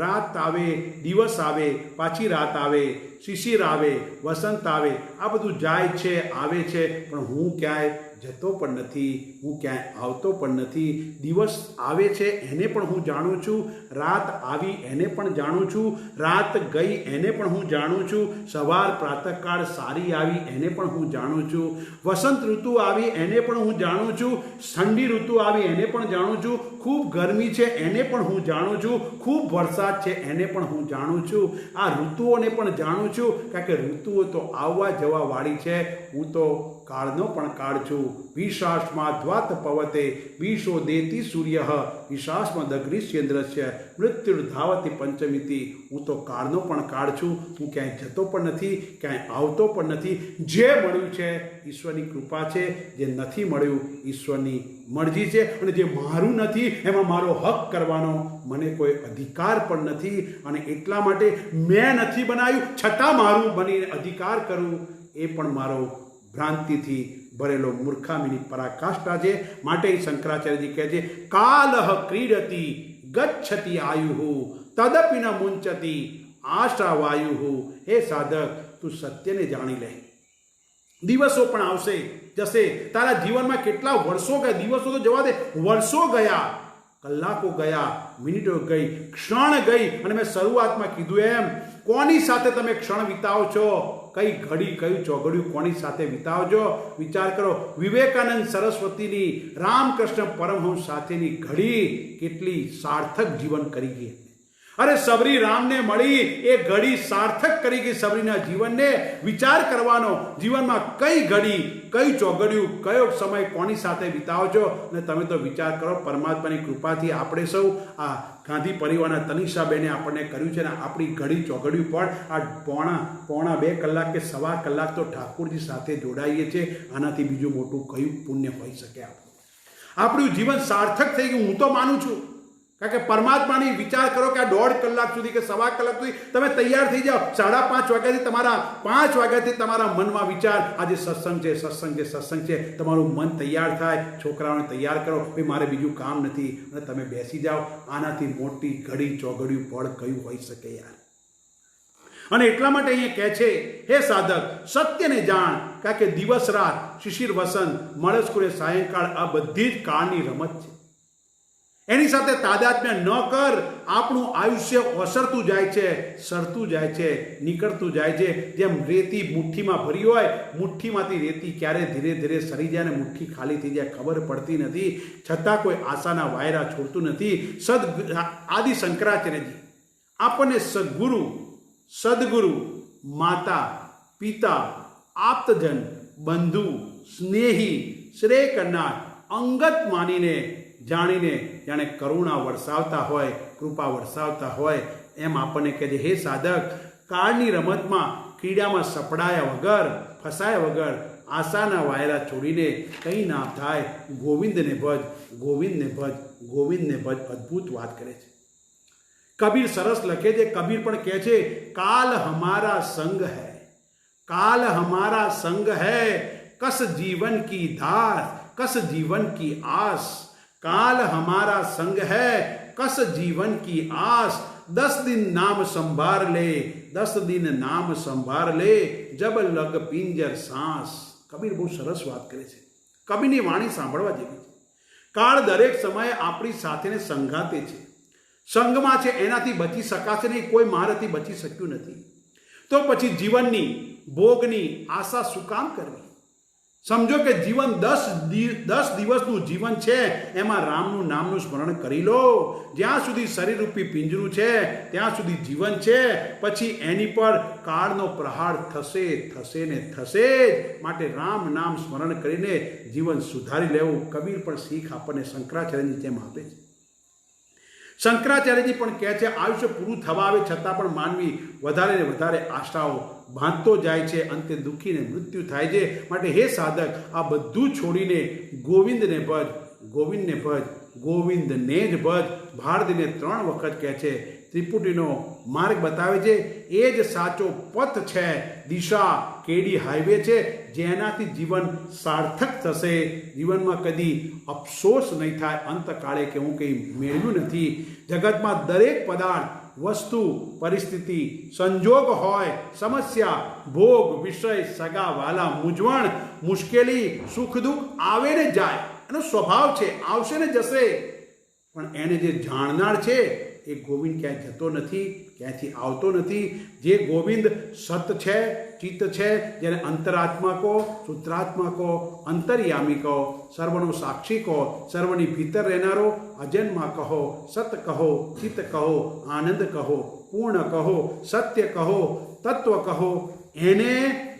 Speaker 1: રાત આવે, દિવસ આવે, પાછી રાત આવે, શિશિર આવે, વસંત આવે, આ બધું જાય છે, આવે છે, પણ હું ક્યાંય જતો પણ નથી, હું ક્યાંય આવતો પણ નથી. દિવસ આવે છે એને પણ હું જાણું છું, રાત આવી એને પણ જાણું છું, રાત ગઈ એને પણ હું જાણું છું, સવાર પ્રાતઃકાળ સારી આવી એને પણ હું જાણું છું, વસંત ઋતુ આવી એને પણ હું જાણું છું, ઠંડી ઋતુ આવી એને પણ જાણું છું, ખૂબ ગરમી છે એને પણ હું જાણું છું, ખૂબ વરસાદ છે એને પણ હું જાણું છું. આ ઋતુઓને પણ જાણું છું, કારણ કે ઋતુઓ તો આવવા જવા વાળી છે. હું તો કાળનો પણ કાળ છું. વિશાસમાં દ્વાત પવતે વિશો દેતી સૂર્ય વિશાસમાં દગ્રીશ્ચેન્દ્રસ્ય મૃત્યુર્ધાવતી પંચમિતિ. હું તો કાળનો પણ કાળ છું. હું ક્યાંય જતો પણ નથી, ક્યાંય આવતો પણ નથી. જે મળ્યું છે ઈશ્વરની કૃપા છે, જે નથી મળ્યું ઈશ્વરની મરજી છે. અને જે મારું નથી એમાં મારો હક કરવાનો મને કોઈ અધિકાર પણ નથી. અને એટલા માટે મેં નથી બનાવ્યું છતાં મારું બનીને અધિકાર કરું, એ પણ મારો ભ્રાંતિથી ભરેલો મૂર્ખામીની પરાકાષ્ઠા છે. માટે શંકરાચાર્યજી કહે છે, કાલહ ક્રીડતી ગચ્છતિ આયુઃ તદપિ ન મુંચતી આશા વાયુઃ. હે સાધક, તું સત્યને જાણી લે. દિવસો પણ આવશે, જશે. તારા જીવનમાં કેટલા વર્ષો ગયા, દિવસો તો જવા દે, વર્ષો ગયા, કલાકો ગયા, મિનિટો ગઈ, ક્ષણ ગઈ. અને મેં શરૂઆતમાં કીધું એમ, કોની સાથે તમે ક્ષણ વિતાવો છો? કઈ ઘડી, કયું ચોઘડિયું કોની સાથે વિતાવજો? વિચાર કરો. વિવેકાનંદ સરસ્વતીની, રામકૃષ્ણ પરમહંસ સાથેની ઘડી કેટલી સાર્થક જીવન કરી ગઈ. અરે સબરી રામને મળી, એ ઘડી સાર્થક કરી ગઈ સબરીના જીવનને. વિચાર કરવાનો, જીવનમાં કઈ ઘડી, કઈ ચોઘડિયું, કયો સમય કોની સાથે વિતાવો છો? અને તમે તો વિચાર કરો, પરમાત્માની કૃપાથી આપણે સૌ આ ગાંધી પરિવારના તનિષાબેને આપણને કર્યું છે ને, આપણી ઘડી ચોઘડિયું પણ આ પોણા 2 કલાક કે સવા કલાક તો ઠાકોરજી સાથે જોડાઈએ છીએ. આનાથી બીજું મોટું કયું પુણ્ય હોઈ શકે? આપણું જીવન સાર્થક થઈ ગયું, હું તો માનું છું. કારણ કે પરમાત્માની વિચાર કરો કે આ 1.5 કલાક સુધી કે સવા કલાક સુધી તમે તૈયાર થઈ જાઓ. 5:30 વાગ્યાથી તમારા 5 વાગ્યાથી તમારા મનમાં વિચાર, આજે સત્સંગ છે, સત્સંગ છે, સત્સંગ છે. તમારું મન તૈયાર થાય, છોકરાઓને તૈયાર કરો, ભાઈ મારે બીજું કામ નથી, અને તમે બેસી જાઓ. આનાથી મોટી ઘડી ચોઘડિયું પળ કયું હોઈ શકે યાર? અને એટલા માટે અહીંયા કહે છે, હે સાધક, સત્યને જાણ. કારણ કે દિવસ રાત, શિશિર વસંત, મળસ્કુરે સાયંકાળ, આ બધી જ કાળની રમત છે. એની સાથે તાદાત્મ્ય ન કર. આપણું આયુષ્ય ઓસરતું જાય છે, સરતું જાય છે, નીકળતું જાય છે. જેમ રેતી મુઠ્ઠીમાં ભરી હોય, મુઠ્ઠીમાંથી રેતી ક્યારે ધીરે ધીરે સરી જાય ને મુઠ્ઠી ખાલી થઈ જાય ખબર પડતી નથી. છતાં કોઈ આશાના વાયરા છોડતું નથી. આદિ શંકરાચાર્યજી આપણને સદગુરુ, માતા, પિતા, આપ્તજન, બંધુ, સ્નેહી, શ્રેય કરનાર, અંગત માનીને, જાણીને જાણે કરુણા વરસાવતા હોય, કૃપા વરસાવતા હોય, એમ આપણને કહે છે, હે સાધક, કાળની રમતમાં, ક્રીડામાં સપડાયા વગર, ફસાયા વગર, આશાના વાયરા છોડીને કંઈ ના થાય, ગોવિંદને ભજ, ગોવિંદને ભજ, ગોવિંદને ભજ. અદ્ભુત વાત કરે છે કબીર. સરસ લખે છે કબીર, પણ કહે છે, કાલ હમારા સંગ હૈ, કાલ હમારા સંગ હૈ, કસ જીવન કી ધાર, કસ જીવન કી આસ. काल हमारा संग है, कस जीवन की आस. 10 दिन नाम संभार ले, 10 दिन नाम संभार ले, जब लग पिंजर सांस. કબીર બહુ સરસ વાત કરે છે. કબીરની વાણી સાંભળવા જેવી છે. કાળ દરેક સમયે આપણી સાથેને સંઘાતે છે, સંઘમાં છે, એનાથી બચી શકાશે નહીં. કોઈ મારાથી બચી શક્યું નથી. તો પછી જીવનની ભોગની આશા શું કામ કરવી? સમજો કે જીવન 10 દિવસનું જીવન છે, એમાં રામનું નામનું સ્મરણ કરી લો. જ્યાં સુધી શરીરરૂપી પિંજરું છે ત્યાં સુધી જીવન છે, પછી એની પર કાળનો પ્રહાર થશે થશે ને થશે જ. માટે રામ નામ સ્મરણ કરીને જીવન સુધારી લેવું. કબીર પણ શીખ આપણને શંકરાચાર્યની જેમ આપે છે. શંકરાચાર્યજી પણ કહે છે આયુષ્ય પૂરું થવા આવે છતાં પણ માનવી વધારે ને વધારે આશાઓ બાંધતો જાય છે, અંતે દુઃખીને મૃત્યુ થાય છે. માટે હે સાધક, આ બધું છોડીને ગોવિંદને ભજ, ગોવિંદને ભજ, ગોવિંદને જ ભજ. ભારતીને 3 વખત કહે છે. ત્રિપુટીનો માર્ગ બતાવે છે. એ જ સાચો પથ છે, દિશા કેડી હાઈવે છે, જેનાથી જીવન સાર્થક થશે. જીવનમાં કદી અફસોસ નહીં થાય અંતકાળે કે હું કંઈ મેળવ્યું નથી. જગતમાં દરેક પદાર્થ, વસ્તુ, પરિસ્થિતિ, સંજોગ હોય, સમસ્યા, ભોગ, વિષય, સગા વાલા, મૂંઝવણ, મુશ્કેલી, સુખ દુઃખ આવે ને જાય. એનો સ્વભાવ છે, આવશે ને જશે. પણ એને જે જાણનાર છે એ ગોવિંદ ક્યાંય જતો નથી, ક્યાંયથી આવતો નથી. જે ગોવિંદ સત છે, ચિત્ત છે, જેને અંતરાત્મા કહો, સૂત્રાત્મા કહો, અંતર્યામી કહો, સર્વનો સાક્ષી કહો, સર્વની ભીતર રહેનારો, અજન્મા કહો, સત કહો, ચિત્ત કહો, આનંદ કહો, પૂર્ણ કહો, સત્ય કહો, તત્વ કહો, એને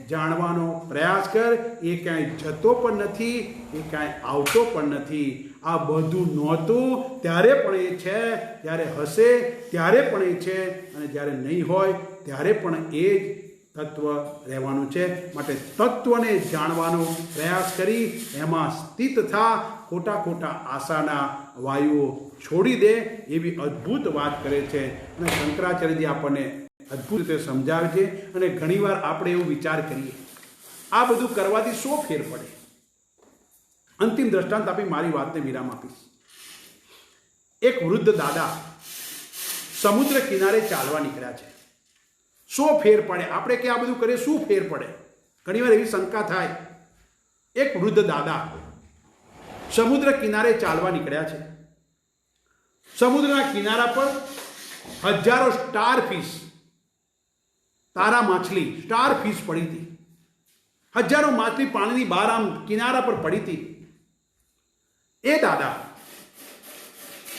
Speaker 1: જાણવાનો પ્રયાસ કર. એ ક્યાંય જતો પણ નથી, એ ક્યાંય આવતો પણ નથી. આ બધું નહોતું ત્યારે પણ એ છે, જ્યારે હશે ત્યારે પણ એ છે, અને જ્યારે નહીં હોય ત્યારે પણ એ જ તત્વ રહેવાનું છે. માટે તત્વને જાણવાનો પ્રયાસ કરી એમાં સ્થિત થા. ખોટા ખોટા આશાના વાયુઓ છોડી દે. એવી અદ્ભુત વાત કરે છે. અને શંકરાચાર્યજી આપણને અદ્ભુત રીતે સમજાવે છે. અને ઘણીવાર આપણે એવું વિચાર કરીએ આ બધું કરવાથી શું ફેર પડે? અંતિમ દ્રષ્ટાંત આપી મારી વાતને વિરામ આપીશ. એક વૃદ્ધ દાદા સમુદ્ર કિનારે ચાલવા નીકળ્યા છે. શું ફેર પડે? આપણે કે આ બધું કરીએ શું ફેર પડે? ઘણીવાર એવી શંકા થાય. એક વૃદ્ધ દાદા સમુદ્ર કિનારે ચાલવા નીકળ્યા છે. સમુદ્રના કિનારા પર હજારો સ્ટાર ફિશ, તારા માછલી, સ્ટાર ફિશ પડી હતી. હજારો માછલી પાણીની બહાર આમ કિનારા પર પડી હતી. એ દાદા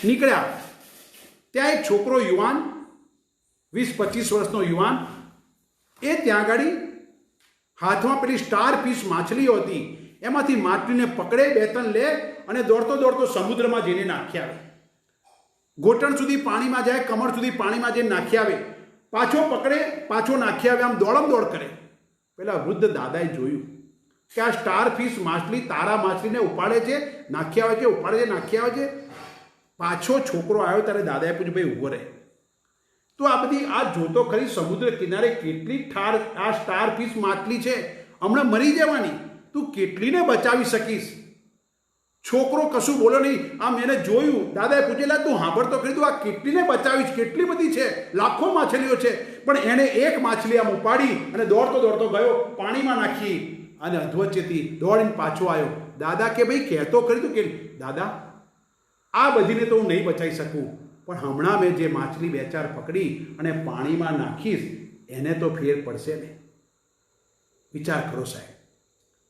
Speaker 1: નીકળ્યા. ત્યાં એક છોકરો, યુવાન, 20-25 વર્ષનો યુવાન, એ ત્યાં આગળ હાથમાં પેલી સ્ટાર ફિશ માછલીઓ હતી, એમાંથી માછલીને પકડે, 2-3 લે અને દોડતો દોડતો સમુદ્રમાં જઈને નાખી આવે. ઘોટણ સુધી પાણીમાં જાય, કમર સુધી પાણીમાં જઈને નાખી આવે, પાછો પકડે, પાછો નાખી આવે. આમ દોડમ દોડ કરે. પેલા વૃદ્ધ દાદાએ જોયું કે આ સ્ટાર ફિશ માછલી તારા માછલીને ઉપાડે છે, નાખી આવે છે, ઉપાડે છે, નાખી આવે છે. પાછો છોકરો આવ્યો ત્યારે દાદાએ પૂછ્યું, ભાઈ ઊભો રહે, તો આ બધી આ જોતો ખરી સમુદ્ર કિનારે કેટલી આ સ્ટાર ફિશ માછલી છે, હમણાં મરી જવાની, તું કેટલીને બચાવી શકીશ? છોકરો કશું બોલો નહીં. આમ એને જોયું. દાદાએ પૂછેલા, તું સાંભળતો ખરી, તું આ કેટલીને બચાવીશ? કેટલી બધી છે, લાખો માછલીઓ છે. પણ એને એક માછલી આમ ઉપાડી અને દોડતો દોડતો ગયો, પાણીમાં નાખી અને અધવચ્ચેથી દોડીને પાછો આવ્યો. દાદા કે ભાઈ કહેતો ખરી તું કે? દાદા, આ બધીને તો હું નહીં બચાવી શકું, પણ હમણાં મેં જે માછલી 2-4 પકડી અને પાણીમાં નાખીશ એને તો ફેર પડશે ને. વિચાર કરો સાહેબ.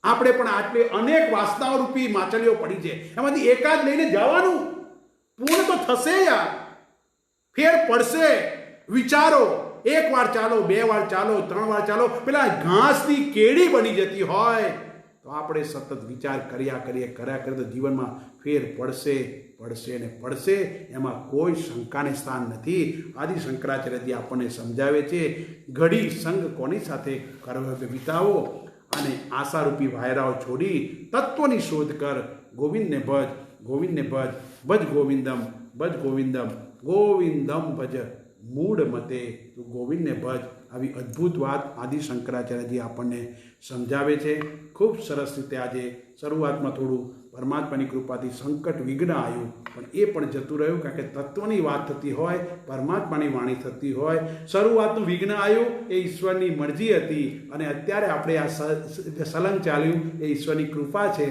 Speaker 1: આપણે પણ આટલી અનેક વાસનાઓ રૂપી માછલીઓ પડી છે, એમાંથી એકાદ લઈને જવાનું, પૂર્ણ તો થશે યાર, ફેર પડશે. વિચારો, 1 વાર ચાલો, 2 વાર ચાલો, 3 વાર ચાલો, પેલા ઘાસની કેડી બની જતી હોય તો આપણે સતત વિચાર કર્યા કરીએ તો જીવનમાં ફેર પડશે, પડશે ને પડશે. એમાં કોઈ શંકાને સ્થાન નથી. આદિ શંકરાચાર્યજી આપણને સમજાવે છે, ઘડી સંગ કોની સાથે કરવો વિતાવો અને આશારૂપી વાયરાઓ છોડી તત્વની શોધ કર. ગોવિંદને ભજ, ગોવિંદને ભજ, ભજ ગોવિંદમ, ભજ ગોવિંદમ, ગોવિંદમ ભજ મૂળ મતે. તો ગોવિંદને ભજ. આવી અદ્ભુત વાત આદિ શંકરાચાર્યજી આપણને સમજાવે છે. ખૂબ સરસ રીતે આજે શરૂઆતમાં થોડું પરમાત્માની કૃપાથી સંકટ વિઘ્ન આવ્યું, પણ એ પણ જતું રહ્યું, કારણ કે તત્વની વાત થતી હોય, પરમાત્માની વાણી થતી હોય. શરૂઆતનું વિઘ્ન આવ્યું એ ઈશ્વરની મરજી હતી, અને અત્યારે આપણે આ સલંગ ચાલ્યું એ ઈશ્વરની કૃપા છે.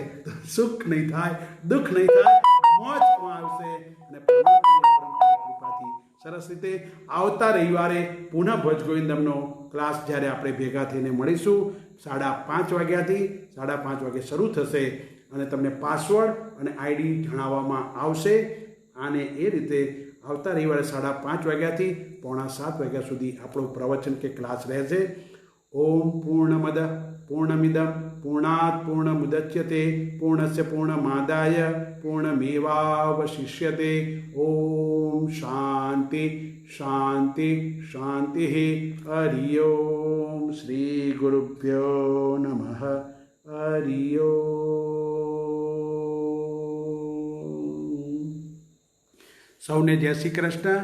Speaker 1: સુખ નહીં થાય, દુઃખ નહીં થાય, પહોંચવામાં આવશે અને પરમાત્માની પરંપરા કૃપાથી સરસ રીતે આવતા રવિવારે પુનઃ ભજ ગોવિંદમનો ક્લાસ જ્યારે આપણે ભેગા થઈને મળીશું 5:30 વાગ્યાથી 5:30 વાગે શરૂ થશે અને તમને પાસવર્ડ અને આઈડી જણાવવામાં આવશે અને એ રીતે આવતા રવિવારે 5:30 વાગ્યાથી 6:45 વાગ્યા સુધી આપણો પ્રવચન કે ક્લાસ રહેશે. ઓમ પૂર્ણમદ પૂર્ણમિદમ પૂર્ણાત પૂર્ણમુદચ્યતે પૂર્ણસ્ય પૂર્ણમાદાય પૂર્ણમેવાવશિષ્યતે. ઓમ શાંતિ શાંતિ શાંતિ. હરિ ઓમ. શ્રી ગુરુભ્યો નમઃ. હરિ ઓમ. સૌને જય શ્રી કૃષ્ણ.